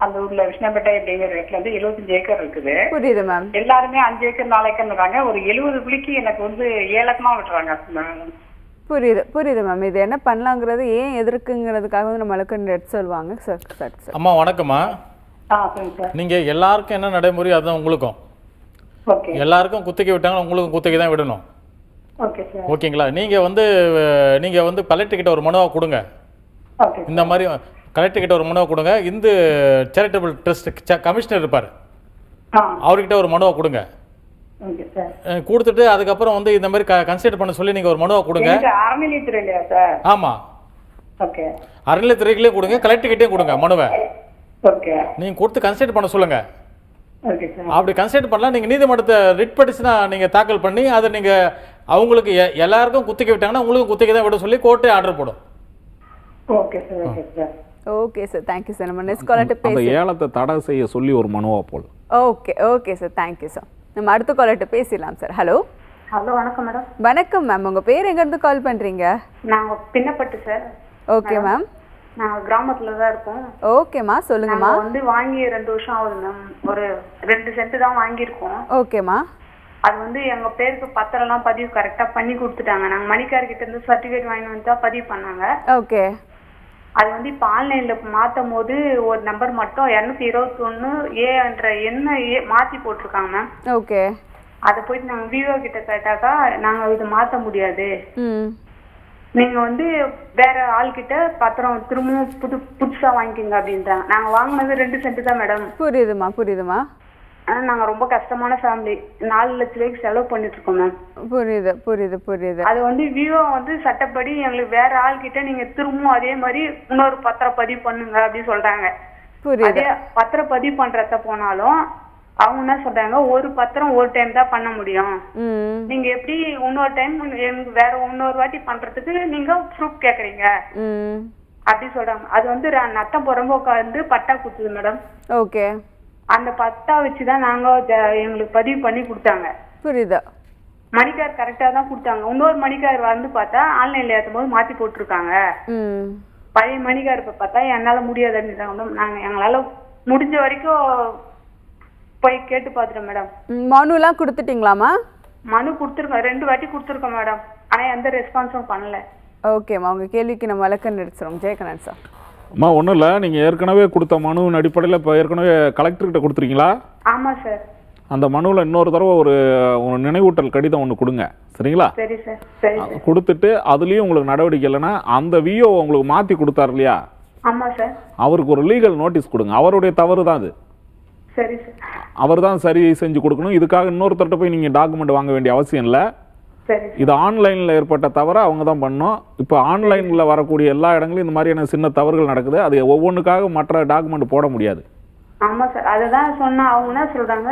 [SPEAKER 12] அந்த ஊர்ல விஷ்ணப்பேட்டை அப்படிங்கிற இடத்துல வந்து 75 ஏக்கர் இருக்குது.
[SPEAKER 3] புரியுது மேம்.
[SPEAKER 12] எல்லாருமே 5 ஏக்கர் 4 ஏக்கர்ன்றாங்க. ஒரு 70 குழிக்கு எனக்கு வந்து 7 லட்சமா விட்டுறாங்க.
[SPEAKER 3] புரியுது மேம். இது என்ன பண்ணலாங்கிறது ஏன் எதிர்க்குங்கிறதுக்காக வந்து நம்மளுக்கு எடுத்து சொல்லுவாங்க சார்.
[SPEAKER 1] அம்மா வணக்கம்மா. நீங்க எல்லாருக்கும் என்ன நடைமுறை அதுதான் உங்களுக்கும். எல்லாருக்கும் குத்தகை விட்டாங்க, உங்களுக்கும் குத்தகை தான் விடணும். ஓகேங்களா? நீங்க வந்து கலெக்டர் கிட்ட ஒரு மனுவா கொடுங்க. இந்த மாதிரி கலெக்டர் கிட்ட ஒரு மனுவை கொடுங்க. இந்து சேரிட்டபிள் ட்ரஸ்ட் கமிஷனர் இருப்பார், அவர்கிட்ட ஒரு மனுவை கொடுங்க. கொடுத்துட்டு அதுக்கப்புறம் வந்து இந்த மாதிரி கன்சிடர் பண்ண சொல்லி நீங்க ஒரு மனுவை கொடுங்க. ஆமா, அறநிலையத்துறையிலே கொடுங்க, கலெக்டர் கிட்டே கொடுங்க மனுவை. நீங்க கொடுத்து கன்சிடர் பண்ண சொல்லுங்க. அப்படி கன்சிடர் பண்ணலாம். நீங்க நீதிமன்றத்தை ரிட் பெட்டிஷனா நீங்க தாக்கல் பண்ணி அதை நீங்க அவங்களுக்கு எல்லாருக்கும் குத்தகை விட்டாங்கன்னா உங்களுக்கு குத்தகை தான் விட சொல்லி கோர்ட்டே ஆர்டர் போடும்.
[SPEAKER 3] Okay sir, thank you sir. நம்ம நெக்ஸ்ட் காலர்ட்ட பேச
[SPEAKER 2] அந்த ஏலத்தை தடை செய்ய சொல்லி ஒரு மனுவா போல்.
[SPEAKER 3] Okay sir, thank you sir. நம்ம அடுத்த காலர்ட்ட பேசலாம் சார். ஹலோ
[SPEAKER 12] வணக்கம் மேடம்.
[SPEAKER 3] வணக்கம் மேம். உங்க பேர் எங்க இருந்து கால் பண்றீங்க?
[SPEAKER 12] நாங்க பின்னப்பட்டு சார்.
[SPEAKER 3] Okay ma'am.
[SPEAKER 12] நாங்க கிராமத்துல தான் இருக்கோம்.
[SPEAKER 3] ஓகேமா, சொல்லுங்கம்மா.
[SPEAKER 12] வந்து வாங்கி 2 வருஷம் ஆகுது மேம். ஒரு 2 சென்ட் தான் வாங்கியிருக்கோம்.
[SPEAKER 3] ஓகேமா.
[SPEAKER 12] அது வந்து எங்க பேருக்கு பத்திரம் எல்லாம் பதிவு கரெக்டா பண்ணி கொடுத்துட்டாங்க. நாங்க மணிக்கார் கிட்ட இருந்து சர்டிபிகேட் வாங்கி வந்து தான் பதிவு பண்ணாங்க.
[SPEAKER 3] ஓகே.
[SPEAKER 12] அது வந்து இப்ப ஆன்லைன்ல மாத்தும் போது ஒரு நம்பர் மட்டும் 221 ஏ என்ற எண்ணை மாத்தி போட்டிருக்காங்க மேம்.
[SPEAKER 3] ஓகே.
[SPEAKER 12] அதை போயிட்டு நாங்க விவோ கிட்ட கேட்டாக்கா நாங்க இதை மாத்த முடியாது, நீங்க வந்து வேற ஆள் கிட்ட பத்திரம் திரும்பவும் புதுசா வாங்கிக்கோங்க அப்படின்றாங்க. நாங்க வாங்கினது 2 சென்ட் தான் மேடம்.
[SPEAKER 3] புரியுதுமா.
[SPEAKER 12] ஆனா நாங்க ரொம்ப கஷ்டமான ஃபேமிலி. 4 லட்சம் ரூபாய்க்கு செலவு பண்ணிட்டு இருக்கோம் மேம்.
[SPEAKER 3] புரியுது.
[SPEAKER 12] அது வந்து விவோ வந்து சட்டப்படி எங்களுக்கு வேற ஆள் கிட்ட நீங்க திரும்பவும் அதே மாதிரி இன்னொரு பத்திரம் பதிவு பண்ணுங்க அப்படின்னு சொல்றாங்க. அதே பத்திரம் பதிவு பண்றத போனாலும் அவங்க என்ன சொல்றாங்க, ஒரு பத்திரம் ஒரு டைம் தான் பண்ண முடியும், நீங்க எப்படி இன்னொரு டைம் வேற இன்னொரு வாட்டி பண்றதுக்கு நீங்க ப்ரூஃப் கேக்குறீங்க அப்படி சொல்றாங்க. அது வந்து நட்டம் புறம்போக்கா வந்து பட்டா கொடுத்தது மேடம்.
[SPEAKER 3] ஓகே.
[SPEAKER 12] அந்த பட்டா வச்சுதான் நாங்க எங்களுக்கு பதிவு பண்ணி கொடுத்தாங்க.
[SPEAKER 3] புரியுதா?
[SPEAKER 12] மணிக்கார் கரெக்டா தான் கொடுத்தாங்க. இன்னொரு மணிக்கார் வந்து பார்த்தா ஆன்லைன்ல ஏற்றும் போது மாத்தி போட்டிருக்காங்க. பழைய மணிக்கார் இப்ப பார்த்தா என்னால முடியாதுன்னு நாங்க எங்களால முடிஞ்ச வரைக்கும் போய் கேட்டு பாத்துட்டோம் மேடம்.
[SPEAKER 3] மனு எல்லாம் கொடுத்துட்டீங்களாமா?
[SPEAKER 12] மனு கொடுத்துருக்கோம், 2 வாட்டி கொடுத்துருக்கோம் மேடம். ஆனா எந்த ரெஸ்பான்ஸும் பண்ணல.
[SPEAKER 3] ஓகேம்மா, உங்க கேள்விக்கு நம்ம விளக்கம் எடுத்துறோம். ஜெயகண்ணன் சார்.
[SPEAKER 2] அம்மா ஒன்றும் இல்லை, நீங்கள் ஏற்கனவே கொடுத்த மனுவின் அடிப்படையில் இப்போ ஏற்கனவே கலெக்டர்கிட்ட கொடுத்துருக்கீங்களா?
[SPEAKER 12] ஆமாம் சார்.
[SPEAKER 2] அந்த மனுவில் இன்னொரு தடவை ஒரு நினைவூட்டல் கடிதம் ஒன்று கொடுங்க, சரிங்களா?
[SPEAKER 12] சரி சார்.
[SPEAKER 2] கொடுத்துட்டு அதுலேயும் உங்களுக்கு நடவடிக்கை இல்லைன்னா அந்த விஓ உங்களுக்கு மாற்றி கொடுத்தாரு இல்லையா?
[SPEAKER 12] ஆமாம் சார்.
[SPEAKER 2] அவருக்கு ஒரு லீகல் நோட்டீஸ் கொடுங்க. அவருடைய தவறு தான் அது.
[SPEAKER 12] சரி சார்.
[SPEAKER 2] அவர் தான் சரி செஞ்சு கொடுக்கணும். இதுக்காக இன்னொருத்தர்கிட்ட போய் நீங்கள் டாக்குமெண்ட் வாங்க வேண்டிய அவசியம் இல்லை. இது ஆன்லைனில் ஏற்பட்ட தவிர அவங்க தான் பண்ணோம். இப்போ ஆன்லைனில் வரக்கூடிய எல்லா இடங்களும் இந்த மாதிரியான சின்ன தவறுகள் நடக்குது. அது ஒவ்வொன்றுக்காக மற்ற டாக்குமெண்ட் போட முடியாது.
[SPEAKER 12] ஆமா சார், அதுதான் சொன்னா அவங்க என்ன சொல்றாங்க,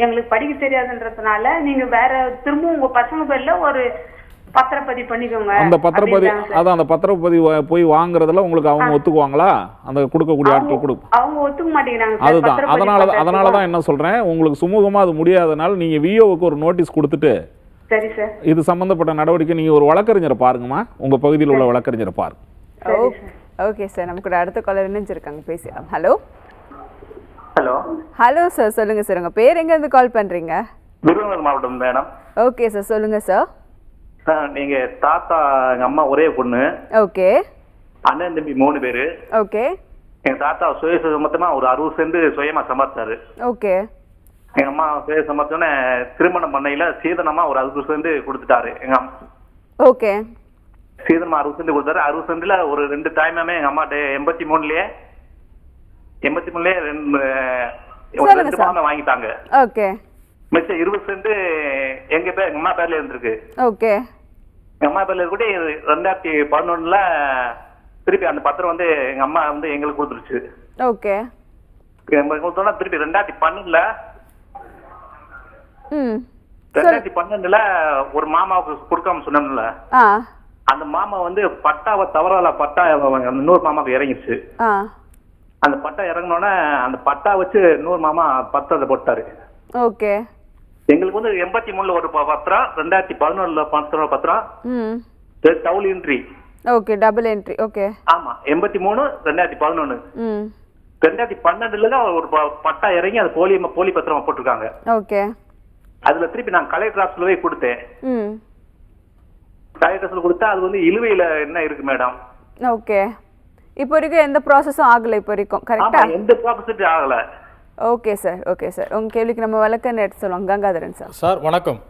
[SPEAKER 12] எங்களுக்கு படிக்க தெரியாதுன்றதுனால நீங்க வேற திரும்ப உங்க பசங்க பேர்ல ஒரு பத்திரப்பதிவு பண்ணிக்கோங்க.
[SPEAKER 2] அந்த பத்திரப்பதிவு அதான் அந்த பத்திரப்பதிவு போய் வாங்குறதுல உங்களுக்கு அவங்க ஒத்துக்குவாங்களா? அந்த கொடுக்கக்கூடிய ஆட்கள்
[SPEAKER 12] அவங்க ஒத்துக்க மாட்டேங்கிறாங்க.
[SPEAKER 2] அதுதான் அதனாலதான் என்ன சொல்றேன், உங்களுக்கு சுமூகமா அது முடியாதனால நீங்க விஓவுக்கு ஒரு நோட்டீஸ் கொடுத்துட்டு
[SPEAKER 12] சரி சார்
[SPEAKER 2] இது சம்பந்தப்பட்ட நடவடிக்கை நீங்க ஒரு வழக்கறிஞரை பாருங்கம்மா, உங்க பகுதியில் உள்ள வழக்கறிஞரை பாருங்க.
[SPEAKER 3] ஓகே சார், நமக்கு அடுத்த காலர் இணைஞ்சிருக்காங்க, பேசலாம். ஹலோ
[SPEAKER 13] ஹலோ
[SPEAKER 3] சார், சொல்லுங்க சார், உங்க பேர் எங்க இருந்து கால் பண்றீங்க?
[SPEAKER 13] விருதுநகர் மாவட்டம் மேடம்.
[SPEAKER 3] ஓகே சார், சொல்லுங்க சார்.
[SPEAKER 13] நீங்க தாத்தா எங்க அம்மா ஒரே பொண்ணு.
[SPEAKER 3] ஓகே.
[SPEAKER 13] அண்ணன் தம்பி 3 பேரு.
[SPEAKER 3] ஓகே.
[SPEAKER 13] எங்க தாத்தா சுயசமத்தமா ஒரு 60 சென்ட் சுயமா சம்பாதிச்சாரு.
[SPEAKER 3] ஓகே.
[SPEAKER 13] எங்க அம்மா சுய சம்பாதிச்சோன்னே திருமணம் பண்ணையில சீதனமா ஒரு 60 சென்ட் கொடுத்துட்டாரு எங்க அம்மா.
[SPEAKER 3] ஓகே.
[SPEAKER 13] சீதனமா 60 சென்ட் கொடுத்தாரு. 60 சென்ட்ல ஒரு 2 தாய்மாமே எங்க அம்மா 83லயே 2 மாமே வாங்கிட்டாங்க.
[SPEAKER 3] ஓகே.
[SPEAKER 13] மிச்சம் 20 சென்ட் எங்க அம்மா பேர்ல இருந்திருக்கு.
[SPEAKER 3] ஓகே.
[SPEAKER 13] எங்க அம்மா பேர்ல கூட 2011ல திருப்பி அந்த பத்திரம் வந்து எங்க அம்மா வந்து எங்களுக்கு கொடுத்துருச்சு.
[SPEAKER 3] ஓகே.
[SPEAKER 13] திருப்பி 2012ல 2012ல ஒரு மாமாவுக்கு கொடுக்காம சொன்னோம்ல, அந்த மாமா வந்து பட்டாவை தவறால பட்டா இன்னொரு மாமாவுக்கு இறங்கிடுச்சு. அந்த பட்டா இறங்கினோட அந்த பட்டா வச்சு இன்னொரு மாமா பத்திரத்தை போட்டாரு.
[SPEAKER 3] ஓகே.
[SPEAKER 13] எங்களுக்கு வந்து 83ல ஒரு பத்திரம், 2011ல பத்திரம் double entry.
[SPEAKER 3] Okay, double entry. Okay.
[SPEAKER 13] ஆமா, 83 2011. 2012 தான் ஒரு பட்டா இறங்கி அது போலி பத்திரமா போட்டிருக்காங்க.
[SPEAKER 3] ஓகே.
[SPEAKER 13] அதுல திருப்பி நான் கலெக்டர் ஆஃபீஸ்ல போய் கொடுத்தேன். கலெக்டர் ஆஃபீஸ்ல கொடுத்தா அது வந்து இழுவையில என்ன இருக்கு மேடம்.
[SPEAKER 3] ஓகே. இப்போ வரைக்கும் எந்த ப்ராசஸும் ஆகல இப்போ வரைக்கும், கரெக்ட்டா?
[SPEAKER 13] எந்த ப்ராசஸும் ஆகல.
[SPEAKER 3] Okay sir, okay sir. உங்க கேள்விக்கு நம்ம விளக்கம் எடுத்து சொல்லுவோம். கங்காதரன் சார்.
[SPEAKER 1] சார் வணக்கம்.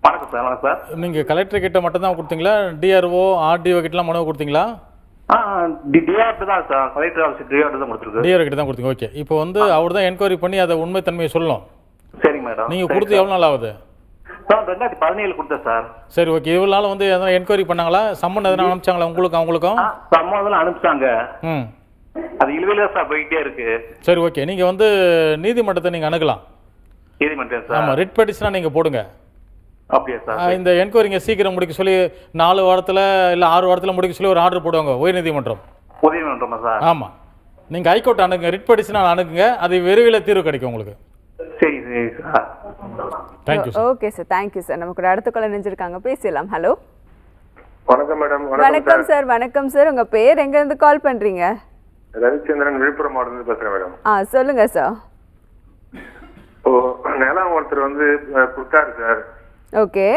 [SPEAKER 13] வணக்கம் சார். வணக்கம் சார்.
[SPEAKER 1] நீங்க கலெக்டர் கிட்ட மட்டும் தான் கொடுத்தீங்களா, டிஆர்ஓ ஆர்டிஓ கிட்டலாம் மனு கொடுத்தீங்களா?
[SPEAKER 13] டிஆர் தான் சார், கலெக்டர் ஆஃபீஸ் டிஆர் தான் கொடுத்துருக்கு.
[SPEAKER 1] டிஆர் கிட்ட தான் கொடுத்தீங்க. ஓகே. இப்போ வந்து அவர் தான் என்கொயரி பண்ணி அதை உண்மை தன்மையை சொல்லணும்.
[SPEAKER 13] சரிங்க மேடம்.
[SPEAKER 1] நீங்க கொடுத்து எவ்வளவு நாள் ஆகுது?
[SPEAKER 13] சார் 2017 கொடுத்தேன் சார்.
[SPEAKER 1] சரி, ஓகே. இவ்வளவு நாள் வந்து எதனா என்கொயரி பண்ணாங்களா? சம்மன் எதனா அனுப்பிச்சாங்களா உங்களுக்கு அவங்களுக்கும்?
[SPEAKER 13] சம்மன் அனுப்பிச்சாங்க. அது இழுவையில சார் போயிட்டே இருக்கு.
[SPEAKER 1] சரி, ஓகே. நீங்க வந்து நீதிமன்றத்தை நீங்க அணுகலாம்.
[SPEAKER 13] நீதிமன்றம் சார்.
[SPEAKER 1] ஆமா, ரிட் பெட்டிஷனா நீங்க போடுங்க.
[SPEAKER 13] அப்படியே சார்.
[SPEAKER 1] இந்த என்கொயரிங்க சீக்கிரம் முடிக்க சொல்லி 4 வாரத்துல இல்ல 6 வாரத்துல முடிக்க சொல்லி ஒரு ஆர்டர் போடுவாங்க உயர்நீதிமன்றம்.
[SPEAKER 13] உதயமன்றமா சார்?
[SPEAKER 1] ஆமா. நீங்க ஹைகோர்ட் அணுகுங்க, ரிட் பெட்டிஷனா அணுகுங்க. அது விரைவில் தீர்வு கிடைக்கும் உங்களுக்கு.
[SPEAKER 13] சரி சரி sir.
[SPEAKER 1] Thank you sir.
[SPEAKER 3] Okay sir, thank you sir. நமக்கு அடுத்த கால் நினைச்சிருக்காங்க, பேசலாம். ஹலோ.
[SPEAKER 14] வணக்கம் மேடம்.
[SPEAKER 3] வணக்கம் சார். வணக்கம் சார். உங்க பேர் எங்க இருந்து கால் பண்றீங்க?
[SPEAKER 14] ரவிச்சந்திரன், விழுப்புரம் மாவட்டத்துல பேசுறேன் மேடம்.
[SPEAKER 3] சொல்லுங்க சார்.
[SPEAKER 14] நிலம் ஒருத்தர் வந்து கொடுத்தாரு சார்.
[SPEAKER 3] ஓகே.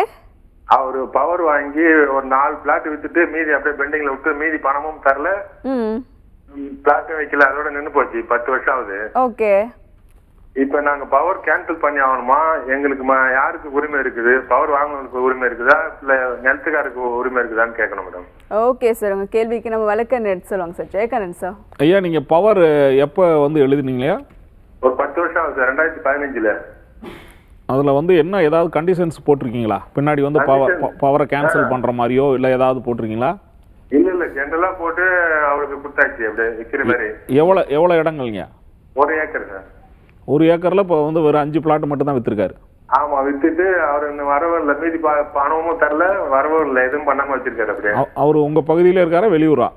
[SPEAKER 14] அவரு பவர் வாங்கி ஒரு 4 பிளாட் வித்துட்டு மீதி அப்படியே பெண்டிங்ல விட்டு மீதி பணமும் தரல, பிளாட் வைக்கல, அதோட நின்னு போச்சு. 10 வருஷம் ஆகுது.
[SPEAKER 3] ஓகே.
[SPEAKER 14] இப்ப நாங்க பவர் கேன்சல் பண்ணி ஆகணுமா? எங்களுக்கு யாருக்கு உரிமை இருக்குது? பவர் வாங்குறதுக்கு உரிமை இருக்குதா இல்ல நிலத்துக்காருக்கு உரிமை இருக்குதான்னு கேட்கணும் மேடம்.
[SPEAKER 3] ஓகே சார், உங்க கேள்விக்கு நம்ம விளக்கம் எடுத்து சொல்லுவாங்க சார். ஜெயகரன் சார்.
[SPEAKER 2] ஐயா, நீங்க பவர் எப்ப வந்து எழுதுனீங்களா?
[SPEAKER 14] ஒரு 10 வருஷம் ஆகுது சார், 2015ல.
[SPEAKER 2] அதுல வந்து என்ன ஏதாவது கண்டிஷன்ஸ் போட்டிருக்கீங்களா? பின்னாடி வந்து பவரை கேன்சல் பண்ற மாதிரியோ இல்ல ஏதாவது போட்டிருக்கீங்களா?
[SPEAKER 14] இல்ல ஜெனரலா போட்டு அவருக்கு கொடுத்தாச்சு அப்படியே விக்கிற மாதிரி.
[SPEAKER 2] எவ்வளவு இடங்கள்ங்க?
[SPEAKER 14] 1 ஏக்கர் சார்.
[SPEAKER 2] 1 ஏக்கர்ல இப்போ வந்து ஒரு 5 பிளாட் மட்டும் தான் வித்திருக்காரு.
[SPEAKER 14] ஆமா, வித்துட்டு அவர் இந்த வரவும் இல்லை, மீதி பணமும் தரல, வரவும் இல்லை, எதுவும் பண்ணாம வச்சிருக்காரு அப்படியே.
[SPEAKER 2] அவர் உங்க பகுதியில இருக்காரா வெளியூரா?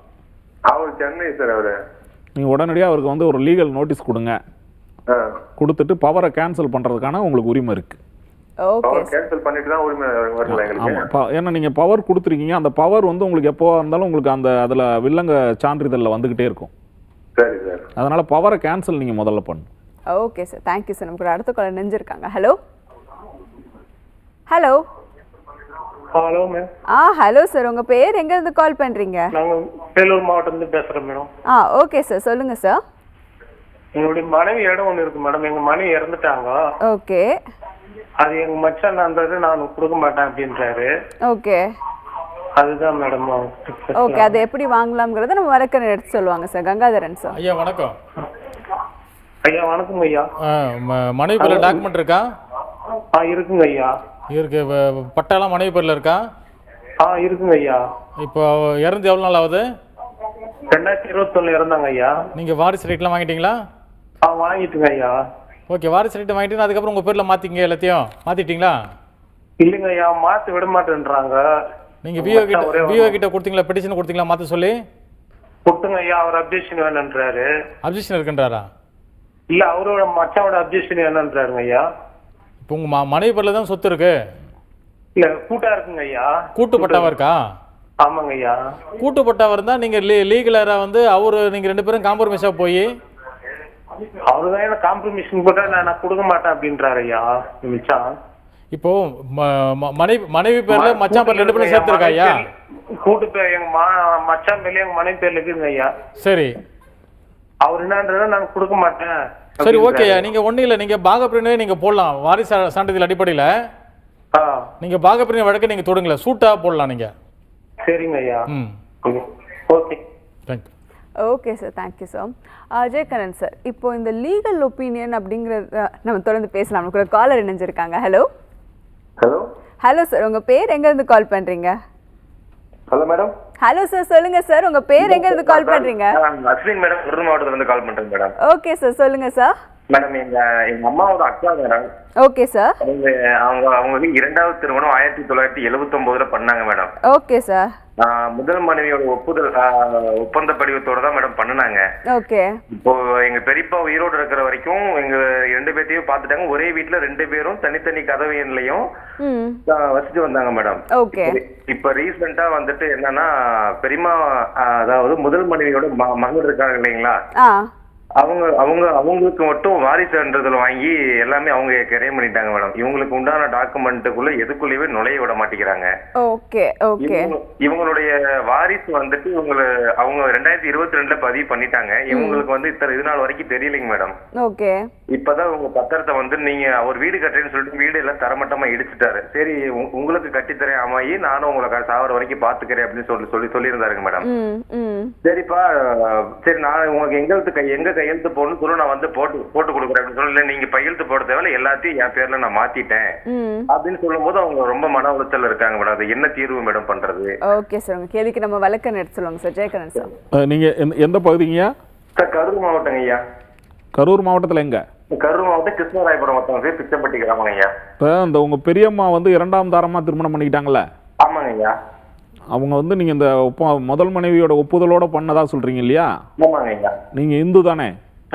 [SPEAKER 14] அவர் சென்னை சார். அவரு
[SPEAKER 2] நீங்க உடனடியாக அவருக்கு வந்து ஒரு லீகல் நோட்டீஸ் கொடுங்க. கொடுத்துட்டு பவரை கேன்சல் பண்றதுக்கான உங்களுக்கு உரிமை இருக்கு.
[SPEAKER 14] கேன்சல் பண்ணிட்டு தான் உரிமை வரல எங்களுக்கு.
[SPEAKER 2] ஏன்னா நீங்க பவர் கொடுத்துருக்கீங்க, அந்த பவர் வந்து உங்களுக்கு எப்போ இருந்தாலும் உங்களுக்கு அந்த அதுல வில்லங்க சான்றிதழ்ல வந்துகிட்டே இருக்கும்.
[SPEAKER 14] சரி சார்.
[SPEAKER 2] அதனால பவரை கேன்சல் நீங்க முதல்ல பண்ணுங்க.
[SPEAKER 3] Okay sir, thank you sir. நமக்கு அடுத்த கால் நெஞ்சிருக்காங்க. Hello. Hello.
[SPEAKER 11] Hello ma'am.
[SPEAKER 3] Hello sir. உங்க பேர் எங்க இருந்து கால் பண்றீங்க?
[SPEAKER 11] நாங்க வேலூர் மாவட்டத்துல இருந்து பேசுறோம் மேடம்.
[SPEAKER 3] ஓகே சார், சொல்லுங்க சார்.
[SPEAKER 11] என்னுடைய மனைவி இடம் ஒன்று இருக்கு மேடம். எங்க மனைவி இறந்துட்டாங்க.
[SPEAKER 3] ஓகே.
[SPEAKER 11] அது எங்க மச்சான் நண்பரு, நான் கொடுக்க மாட்டேன் அப்படின்றாரு.
[SPEAKER 3] ஓகே.
[SPEAKER 11] அதுதான் மேடம்.
[SPEAKER 3] ஓகே, அது எப்படி வாங்கலாம்ங்கறத நம்ம வழக்கம் எடுத்து சொல்லுவாங்க சார். கங்காதரன் சார்.
[SPEAKER 1] ஐயா வணக்கம்.
[SPEAKER 11] ஐயா வணக்கம் ஐயா.
[SPEAKER 1] மனைவி பேர்ல டாக்குமெண்ட் இருக்கா?
[SPEAKER 11] இருக்குங்க ஐயா.
[SPEAKER 1] இருக்கு. பட்டாலாம் மனைவி பேர்ல இருக்கா?
[SPEAKER 11] இருக்குங்க ஐயா.
[SPEAKER 1] இப்போ இறந்து எவ்வளவு நாள் ஆகுது?
[SPEAKER 11] 2021 இறந்தாங்க ஐயா.
[SPEAKER 1] நீங்க வாரிசு ரைட்லாம் வாங்கிட்டீங்களா?
[SPEAKER 11] வாங்கிட்டுங்க ஐயா.
[SPEAKER 1] ஓகே, வாரிசு ரைட் வாங்கிட்டு அதுக்கப்புறம் உங்க பேர்ல மாத்திங்க, எல்லாத்தையும் மாத்திட்டீங்களா?
[SPEAKER 11] இல்லங்க ஐயா, மாத்தி விட மாட்டேன்றாங்க.
[SPEAKER 1] நீங்க விஓ கிட்ட கொடுத்தீங்களா? பெட்டிஷன் கொடுத்தீங்களா மாத்த சொல்லி?
[SPEAKER 11] கொடுத்துங்க ஐயா. அவர் அப்ஜெக்ஷன் வேணும்ன்றாரு.
[SPEAKER 1] அப்ஜெக்ஷன் இருக்குன்றாரா?
[SPEAKER 11] இல்ல, அவரோட மச்சாவோட அப்ஜெக்ஷன் வேணும்ன்றாருங்க ஐயா.
[SPEAKER 1] இப்போ உங்க மனைவி பேர்ல தான் சொத்து இருக்கு?
[SPEAKER 11] இல்ல, கூட்டா இருக்குங்க ஐயா.
[SPEAKER 1] கூட்டு பட்டாவா இருக்கா?
[SPEAKER 11] ஆமாங்க ஐயா.
[SPEAKER 1] கூட்டு பட்டாவா இருந்தா நீங்க லீகலரா வந்து அவரு நீங்க 2 பேரும் காம்ப்ரமைஸா போய்
[SPEAKER 11] அவருதான் என்ன காம்ப்ரமைஷன் போட்டா நான் கொடுக்க மாட்டேன் அப்படின்றாரு ஐயா மச்சான்.
[SPEAKER 1] இப்போ மனைவி பேர்ல மச்சான் பேர்ல 2 பேரும் சேர்த்திருக்கா ஐயா?
[SPEAKER 11] கூட்டு பேர் எங்க மச்சான் பேர்ல எங்க மனைவி பேர்ல இருக்குங்க ஐயா.
[SPEAKER 1] சரி.
[SPEAKER 11] அவர் என்னன்றத நான் கொடுக்க மாட்டேன்.
[SPEAKER 1] சரி, ஓகே. நீங்க ஒண்ணு இல்ல, நீங்க பாகப்பிரிவினை நீங்க போடலாம். வாரிசு சான்றிதழ் அடிப்படையில நீங்க பாகப்பிரிவினை வழக்கு நீங்க தொடங்கல, சூட்டா போடலாம் நீங்க.
[SPEAKER 11] சரிங்க ஐயா. Okay.
[SPEAKER 1] Thank you.
[SPEAKER 3] Okay sir, thank you sir. Jeyakaran sir, இப்போ இந்த லீகல் ஒப்பீனியன் அப்படிங்கறத நம்ம தொடர்ந்து பேசலாம். நமக்கு ஒரு காலர் இணைஞ்சிருக்காங்க. ஹலோ.
[SPEAKER 14] ஹலோ.
[SPEAKER 3] ஹலோ சார், உங்க பேர் எங்க இருந்து கால் பண்றீங்க?
[SPEAKER 14] Hello madam.
[SPEAKER 3] ஹலோ சார், சொல்லுங்க சார். உங்க பேர் எங்க இருந்து கால் பண்றீங்க?
[SPEAKER 14] அஸ்வின் மேடம், விருது மாவட்டத்துல இருந்து கால் பண்றேன் மேடம்.
[SPEAKER 3] ஓகே சார், சொல்லுங்க சார்.
[SPEAKER 14] மேடம், எங்க அம்மாவோட அக்கா மேடம்.
[SPEAKER 3] Okay sir.
[SPEAKER 14] அவங்க 2வது திருமணம் 1979ல பண்ணாங்க மேடம்.
[SPEAKER 3] Okay sir.
[SPEAKER 14] முதல் மனைவியோட ஒப்பந்த படிவத்தோட தான் மேடம் பண்ணுனாங்க.
[SPEAKER 3] ஓகே.
[SPEAKER 14] இப்போ எங்க பெரியப்பா உயிரோடு இருக்கிற வரைக்கும் எங்க 2 பேர்த்தையும் பாத்துட்டாங்க. ஒரே வீட்டுல 2 பேரும் தனித்தனி கதவையிலையும் வசிச்சு வந்தாங்க மேடம்.
[SPEAKER 3] ஓகே.
[SPEAKER 14] இப்ப ரீசெண்டா வந்துட்டு என்னன்னா, பெரியமா அதாவது முதல் மனைவியோட மகள் இருக்காங்க இல்லைங்களா, அவங்களுக்கு மட்டும் வாரிசு சான்றிதழ் வாங்கி எல்லாமே அவங்க கிரைம் பண்ணிட்டாங்க மேடம். இவங்களுக்கு உண்டான டாக்குமெண்ட்டுக்குள்ள எதுக்குள்ளேயே நுழைய விட மாட்டேங்கிறாங்க.
[SPEAKER 3] Okay okay.
[SPEAKER 14] இவங்களுடைய வாரிசு வந்துட்டு அவங்க 2022 பதிவு பண்ணிட்டாங்க. இவங்களுக்கு வந்து இது நாள் வரைக்கும் தெரியலைங்க மேடம்.
[SPEAKER 3] ஓகே.
[SPEAKER 14] இப்பதான் உங்க பத்திரத்தை வந்து நீங்க அவர் வீடு கட்டுறேன்னு சொல்லிட்டு வீடு எல்லாம் தரமட்டமா இடிச்சுட்டாரு. சரி உங்களுக்கு கட்டித்தரேன் அம்மாயி, நானும் உங்களை சாவர வரைக்கும் பாத்துக்கிறேன் அப்படின்னு சொல்லியிருந்தாருங்க மேடம். சரிப்பா, சரி நான் உங்களுக்கு எங்க கையெழுத்து போடணும்னு சொல்லி நான் வந்து போட்டு கொடுக்குறேன் அப்படின்னு சொல்லி, நீங்க கையெழுத்து போட தேவையில்ல, எல்லாத்தையும் என் பேர்ல நான் மாத்திட்டேன் அப்படின்னு சொல்லும் போது அவங்க ரொம்ப மன உளைச்சல் இருக்காங்க மேடம். அது என்ன தீர்வு மேடம் பண்றது?
[SPEAKER 3] ஓகே சார், உங்க கேள்விக்கு நம்ம விளக்கம் எடுத்து சொல்லுங்க சார். ஜெயகண்ணன் சார்,
[SPEAKER 2] நீங்க எந்த பகுதிங்க?
[SPEAKER 14] சார் கரூர் மாவட்டம் ஐயா.
[SPEAKER 2] கரூர் மாவட்டத்துல எங்க?
[SPEAKER 14] கரூர் மாவட்டம் கிருஷ்ணராயபுரம் மொத்தம் பிச்சம்பட்டி கிராமங்க ஐயா.
[SPEAKER 2] இப்போ இந்த உங்க பெரியம்மா வந்து 2ஆம் தாரமா திருமணம் பண்ணிக்கிட்டாங்கல்ல?
[SPEAKER 14] ஆமாங்க ஐயா.
[SPEAKER 2] அவங்க வந்து நீங்க இந்த முதல் மனைவியோட ஒப்புதலோட பண்ணதா சொல்றீங்க இல்லையா?
[SPEAKER 14] ஆமாங்க ஐயா.
[SPEAKER 2] நீங்க இந்து தானே?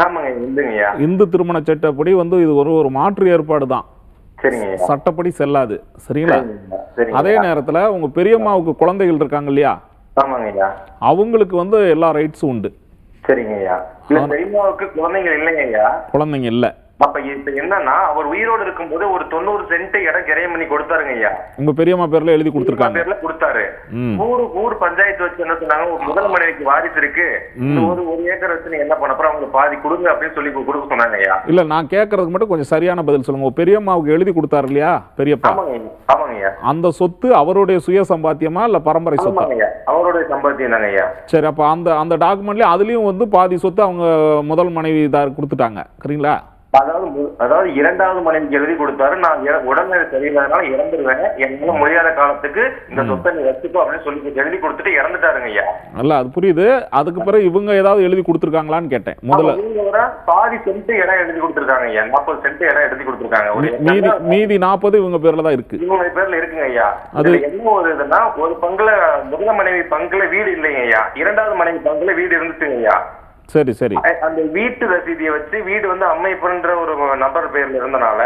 [SPEAKER 14] ஆமாங்க, இந்துங்க ஐயா.
[SPEAKER 2] இந்து திருமண சட்டப்படி வந்து இது ஒரு மாற்று ஏற்பாடு தான்.
[SPEAKER 14] சரிங்க.
[SPEAKER 2] சட்டப்படி செல்லாது. சரிங்களா? அதே நேரத்துல உங்க பெரியம்மாவுக்கு குழந்தைகள் இருக்காங்க இல்லையா?
[SPEAKER 14] ஆமாங்க ஐயா.
[SPEAKER 2] அவங்களுக்கு வந்து எல்லா ரைட்ஸும் உண்டு.
[SPEAKER 14] சரிங்க ஐயா. பெரியம்மாவுக்கு குழந்தைங்க இல்லைங்க ஐயா.
[SPEAKER 2] குழந்தைங்க இல்ல.
[SPEAKER 14] அப்ப இப்ப என்னன்னா, அவர் உயிரோடு இருக்கும்போது ஒரு 90 சென்ட் இடம் கிரையம் பண்ணி கொடுத்தாருங்க ஐயா.
[SPEAKER 2] உங்க பெரியம்மா பேர்ல எழுதி கொடுத்திருக்காங்க.
[SPEAKER 14] பேர்ல கொடுத்தாரு. ஊர் பஞ்சாயத்து வச்சு என்ன சொன்னாங்க, ஒரு முதல் மனைவிக்கு வாரிசு இருக்கு, ஒரு ஏக்கர் வச்சு நீங்க என்ன பண்ண போற, அவங்க பாதி கொடுங்க அப்படின்னு சொல்லி கொடுக்க சொன்னாங்க ஐயா.
[SPEAKER 2] இல்ல, நான் கேட்கறதுக்கு மட்டும் கொஞ்சம் சரியான பதில் சொல்லுங்க. பெரியம்மாவுக்கு எழுதி கொடுத்தாரு இல்லையா பெரியப்பா?
[SPEAKER 14] ஆமாங்க ஐயா.
[SPEAKER 2] அந்த சொத்து அவருடைய சுய சம்பாத்தியமா இல்ல பரம்பரை சொத்தா?
[SPEAKER 14] அவருடைய சம்பாத்தியம் தாங்க ஐயா.
[SPEAKER 2] சரி, அப்ப அந்த டாக்குமெண்ட்ல அதுலயும் வந்து பாதி சொத்து அவங்க முதல் மனைவி கொடுத்துட்டாங்க. சரிங்களா?
[SPEAKER 14] அதாவது 2வது மனைவிக்கு எழுதி கொடுத்தாரு, நான் உடல்நிலை சரியில்லாதனால இறந்துருவேன், என்னால முடியாத காலத்துக்கு இந்த சொத்தை நீ வச்சுக்கோ அப்படின்னு சொல்லி எழுதி கொடுத்துட்டு இறந்துட்டாருங்க ஐயா.
[SPEAKER 2] அல்ல, அது புரியுது. அதுக்கு பிறகு இவங்க ஏதாவது எழுதி கொடுத்துருக்காங்களான்னு கேட்டேன். முதல்ல
[SPEAKER 14] பாதி சென்ட் இடம் எழுதி கொடுத்துருக்காங்க ஐயா. 40 சென்ட் இடம் எழுதி கொடுத்துருக்காங்க.
[SPEAKER 2] மீதி 40 இவங்க பேர்ல தான் இருக்கு.
[SPEAKER 14] இவங்க பேர்ல இருக்குங்க ஐயா. அது என்ன ஒரு இதுன்னா, ஒரு பங்குல முதல் மனைவி பங்குல வீடு இல்லைங்க ஐயா, 2வது மனைவி பங்குல வீடு இருந்துச்சுங்க ஐயா.
[SPEAKER 2] சரி சரி.
[SPEAKER 14] அந்த வீட்டு ரசீதியை வச்சு வீடு வந்து அம்மைப்பன்ற ஒரு நபர் பேர்ல இருந்தனால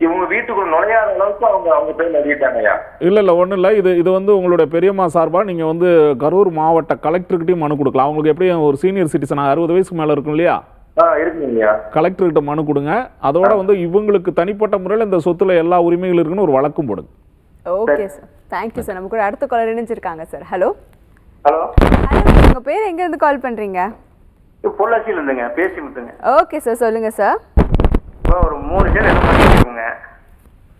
[SPEAKER 14] இவங்க வீட்டுக்குள்ள நுழையாத அளவுக்கு அவங்க பேர்ல எழுதிட்டாங்கய்யா.
[SPEAKER 2] இல்ல ஒண்ணும் இல்ல. இது வந்து உங்களுடைய பெரியம்மா சார்பா நீங்க வந்து கரூர் மாவட்ட கலெக்டர்கிட்டயும் மனு கொடுக்கலாம். அவங்களுக்கு எப்படியும் ஒரு சீனியர் சிட்டிசன் 60 வயசுக்கு மேல இருக்கும் இல்லையா?
[SPEAKER 14] இருக்குங்கய்யா.
[SPEAKER 2] கலெக்டர்கிட்ட மனு கொடுங்க. அதோட வந்து இவங்களுக்கு தனிப்பட்ட முறையில் இந்த சொத்துல எல்லா உரிமைகள் இருக்குன்னு ஒரு வழக்கும் போடுங்க.
[SPEAKER 3] Okay sir, thank you sir. நம்ம கூட அடுத்த காலர் இணைஞ்சிருக்காங்க சார். ஹலோ.
[SPEAKER 8] ஹலோ.
[SPEAKER 3] உங்க பேர் எங்க இருந்து கால் பண்றீங்க?
[SPEAKER 8] பொள்ளாச்சியில இருந்துங்க, பேசி முத்துங்க.
[SPEAKER 3] ஓகே சார், சொல்லுங்க சார்.
[SPEAKER 8] ஒரு 3 சென்ட் இடம் பண்ணிருக்குங்க.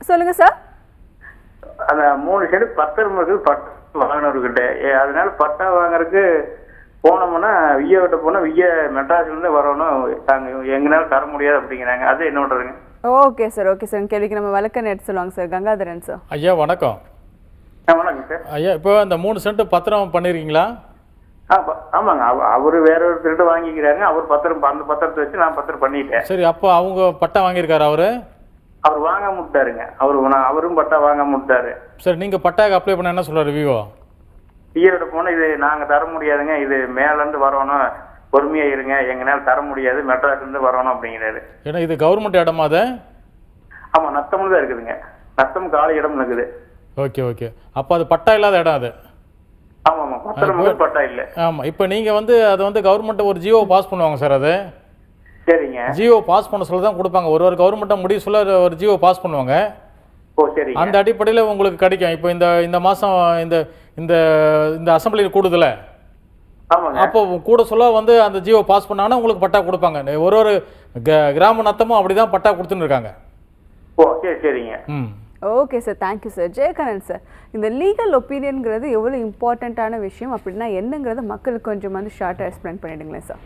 [SPEAKER 3] சொல்லுங்க சார்.
[SPEAKER 8] அந்த 3 சென்ட் பத்திரமுக்கு பட்டா வாங்கினவர்கிட்ட, அதனால பட்டா வாங்குறதுக்கு போனோம்னா விஏ கிட்ட போனா விஏ மெட்ராஸ்ல இருந்து வரணும், எங்கனால தர முடியாது அப்படிங்கிறாங்க. அது என்ன பண்றதுங்க?
[SPEAKER 3] Okay sir, okay sir. கேள்விக்கு நம்ம விளக்கம் எடுத்து சொல்லுவாங்க சார். கங்காதரன் சார்.
[SPEAKER 1] ஐயா வணக்கம்.
[SPEAKER 8] வணக்கம் சார்.
[SPEAKER 1] ஐயா, இப்போ அந்த 3 சென்ட் பத்திரம் பண்ணிருக்கீங்களா?
[SPEAKER 8] ஆமாங்க, அவரு வேற ஒருத்தர்கிட்ட வாங்கிக்கிறாங்க. அவர் பத்திரம், அந்த பத்திரத்தை வச்சு நான் பத்திரம் பண்ணிட்டேன்.
[SPEAKER 1] சரி, அப்போ அவங்க பட்டா வாங்கியிருக்காரு
[SPEAKER 8] அவர் வாங்க முட்டாருங்க. அவரும் பட்டா வாங்க முட்டாரு.
[SPEAKER 1] சரி, நீங்க பட்டாக்கு அப்ளை பண்ண என்ன சொல்றாரு விவோ?
[SPEAKER 8] விஏட போனா இது நாங்க தர முடியாதுங்க, இது மேல இருந்து வரணும், பொறுமையா இருங்க, எங்கனால தர முடியாது, மெட்ராஸ்ல இருந்து வரணும் அப்படிங்கிறாரு.
[SPEAKER 1] ஏன்னா இது கவர்மெண்ட் இடமா? அது
[SPEAKER 8] ஆமா, நத்தம் தான் இருக்குதுங்க. நத்தம் காலி இடம் இருக்குது.
[SPEAKER 1] Okay okay. அப்போ அது பட்டா இல்லாத இடம் அது?
[SPEAKER 8] ஆமாம், பத்திரம் பட்டா இல்லை.
[SPEAKER 1] ஆமாம். இப்போ நீங்கள் வந்து அது வந்து கவர்மெண்ட் ஒரு ஜியோ பாஸ் பண்ணுவாங்க சார். அது
[SPEAKER 8] சரிங்க.
[SPEAKER 1] ஜியோ பாஸ் பண்ண சொல்ல தான் கொடுப்பாங்க. ஒரு கவர்மெண்ட்டை முடிவு சொல்ல ஒரு ஜியோ பாஸ் பண்ணுவாங்க.
[SPEAKER 8] ஓ சரி.
[SPEAKER 1] அந்த அடிப்படையில் உங்களுக்கு கிடைக்கும். இப்போ இந்த மாதம் இந்த அசம்பிளியில் கூடுதல, அப்போ கூட சொல்ல வந்து அந்த ஜியோ பாஸ் பண்ணாங்கன்னா உங்களுக்கு பட்டா கொடுப்பாங்க. ஒரு கிராம நத்தமும் அப்படிதான் பட்டா கொடுத்துன்னு இருக்காங்க.
[SPEAKER 8] ஓ சரி சரிங்க.
[SPEAKER 3] Okay sir, thank you sir. Jayakannan sir, இந்த லீகல் ஒப்பீனியன்ங்கிறது எவ்வளோ இம்பார்ட்டண்ட்டான விஷயம் அப்படின்னா என்னங்கிறத மக்களுக்கு கொஞ்சம் வந்து ஷார்ட்டாக எக்ஸ்பிளைன் பண்ணிடுங்களேன் சார்.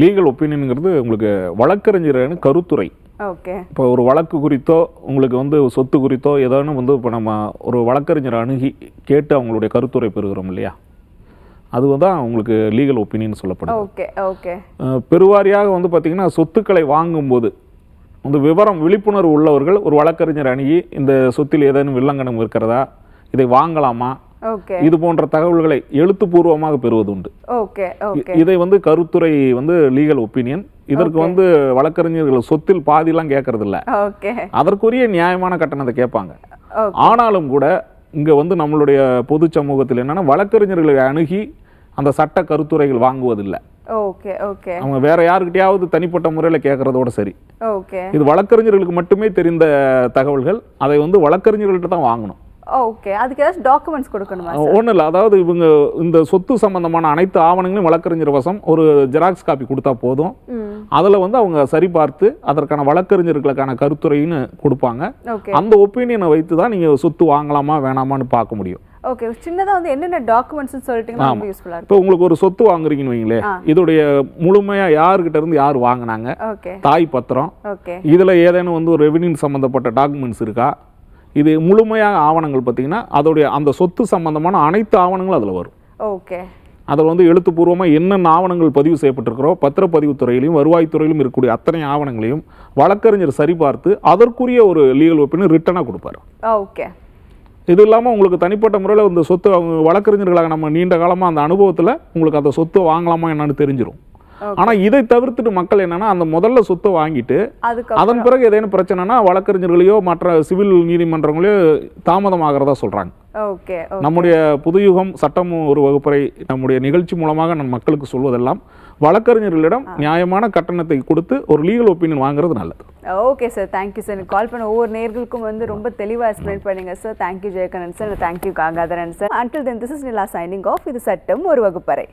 [SPEAKER 2] லீகல் ஒப்பீனியனுங்கிறது உங்களுக்கு வழக்கறிஞரான கருத்துரை.
[SPEAKER 3] ஓகே.
[SPEAKER 2] இப்போ ஒரு வழக்கு குறித்தோ உங்களுக்கு வந்து சொத்து குறித்தோ ஏதாவது வந்து இப்போ நம்ம ஒரு வழக்கறிஞரை அணுகி கேட்டு அவங்களுடைய கருத்துரை பெறுகிறோம் இல்லையா, அதுதான் உங்களுக்கு லீகல் ஒப்பீனியன் சொல்லப்படும்.
[SPEAKER 3] Okay okay.
[SPEAKER 2] பெருவாரியாக வந்து பார்த்தீங்கன்னா சொத்துக்களை வாங்கும்போது வந்து விழிப்புணர்வு உள்ளவர்கள் ஒரு வழக்கறிஞர் அணுகி இந்த சொத்தில் ஏதேனும் வில்லங்கனம் இருக்கிறதா, இதை வாங்கலாமா, இது போன்ற தகவல்களை எழுத்துப்பூர்வமாக பெறுவது உண்டு. இதை வந்து கருத்துரை வந்து லீகல் ஒப்பீனியன். இதற்கு வந்து வழக்கறிஞர்கள் சொத்தில் பாதிலாம் கேட்கறது இல்ல, அதற்குரிய நியாயமான கட்டணத்தை கேட்பாங்க. ஆனாலும் கூட இங்க வந்து நம்மளுடைய பொது சமூகத்தில் என்னன்னா வழக்கறிஞர்களை அணுகி அந்த சட்ட கருத்துரைகள் வாங்குவதில்லை.
[SPEAKER 3] Okay okay.
[SPEAKER 2] அவங்க வேற யாருக்கிட்டையாவது தனிப்பட்ட முறையில் கேட்கறதோட சரி.
[SPEAKER 3] ஓகே.
[SPEAKER 2] இது வழக்கறிஞர்களுக்கு மட்டுமே தெரிந்த தகவல்கள். அதை வந்து வழக்கறிஞர்கள்ட்ட தான் வாங்கணும்.
[SPEAKER 3] ஓகே. அதுக்கு ஏதாவது டாக்குமெண்ட்ஸ் கொடுக்கணுமா?
[SPEAKER 2] ஒன்றும் இல்லை, அதாவது இவங்க இந்த சொத்து சம்பந்தமான அனைத்து ஆவணங்களையும் வழக்கறிஞர் வசம் ஒரு ஜெராக்ஸ் காப்பி கொடுத்தா போதும். அதில் வந்து அவங்க சரிபார்த்து அதற்கான வழக்கறிஞர்களுக்கான கருத்துரைன்னு கொடுப்பாங்க. அந்த ஒப்பீனியனை வைத்து தான் நீங்கள் சொத்து வாங்கலாமா வேணாமான்னு பார்க்க முடியும்.
[SPEAKER 3] ஓகே. சின்னதா வந்து என்னென்ன டாக்குமெண்ட்ஸ் சொல்லிட்டீங்கன்னா ரொம்ப யூஸ்ஃபுல்லா இருக்கும்.
[SPEAKER 2] இப்போ உங்களுக்கு ஒரு சொத்து வாங்குறீங்கன்னு வைங்களே, இதோடைய முழுமையா யாருக்கிட்ட இருந்து யார் வாங்கினாங்க, தாய் பத்திரம், இதுல ஏதேனும் வந்து ஒரு ரெவென்யூ சம்பந்தப்பட்ட டாக்குமெண்ட்ஸ் இருக்கா, இது முழுமையாக ஆவணங்கள் பார்த்தீங்கன்னா அதோடைய அந்த சொத்து சம்பந்தமான அனைத்து ஆவணங்களும் அதில் வரும்.
[SPEAKER 3] ஓகே.
[SPEAKER 2] அதில் வந்து எழுத்துப்பூர்வமாக என்னென்ன ஆவணங்கள் பதிவு செய்யப்பட்டிருக்கிறோ பத்திரப்பதிவு துறையிலையும் வருவாய்த்துறையிலும் இருக்கக்கூடிய அத்தனை ஆவணங்களையும் வழக்கறிஞர் சரிபார்த்து அதற்குரிய ஒரு லீகல் ஒப்பீனியன் ரிட்டனாக கொடுப்பாரு.
[SPEAKER 3] ஓகே.
[SPEAKER 2] இது இல்லாமல் உங்களுக்கு தனிப்பட்ட முறையில் இந்த சொத்து வழக்கறிஞர்களாக நம்ம நீண்ட காலமாக அந்த அனுபவத்தில் உங்களுக்கு அந்த சொத்து வாங்கலாமா என்னன்னு தெரிஞ்சிடும். ஆனால் இதை தவிர்த்துட்டு மக்கள் என்னன்னா அந்த முதல்ல சொத்தை வாங்கிட்டு அதன் பிறகு ஏதேனும் பிரச்சனைனா வழக்கறிஞர்களையோ மற்ற சிவில் நீதிமன்றங்களையோ தாமதமாகிறதா சொல்றாங்க. நம்முடைய புதுயுகம் சட்டம் ஒரு வகுப்பறை நம்முடைய நிகழ்ச்சி மூலமாக நம்ம மக்களுக்கு சொல்வதெல்லாம் வழக்கறிஞர்களிடம் நியாயமான கட்டணத்தை கொடுத்து ஒரு லீகல் ஒப்பீனியன் வாங்குறது நல்லது.
[SPEAKER 3] Okay sir, thank you sir. Call பண்ண ஒவ்வொரு நேயர்களுக்கும் வந்து ரொம்ப தெளிவாக எக்ஸ்பிளைன் பண்ணுங்க sir. Thank you Jayakannan sir, thank you Gangadharan sir. Until then, this is Nila signing off. இது சட்டம் ஒரு வகுப்பறை.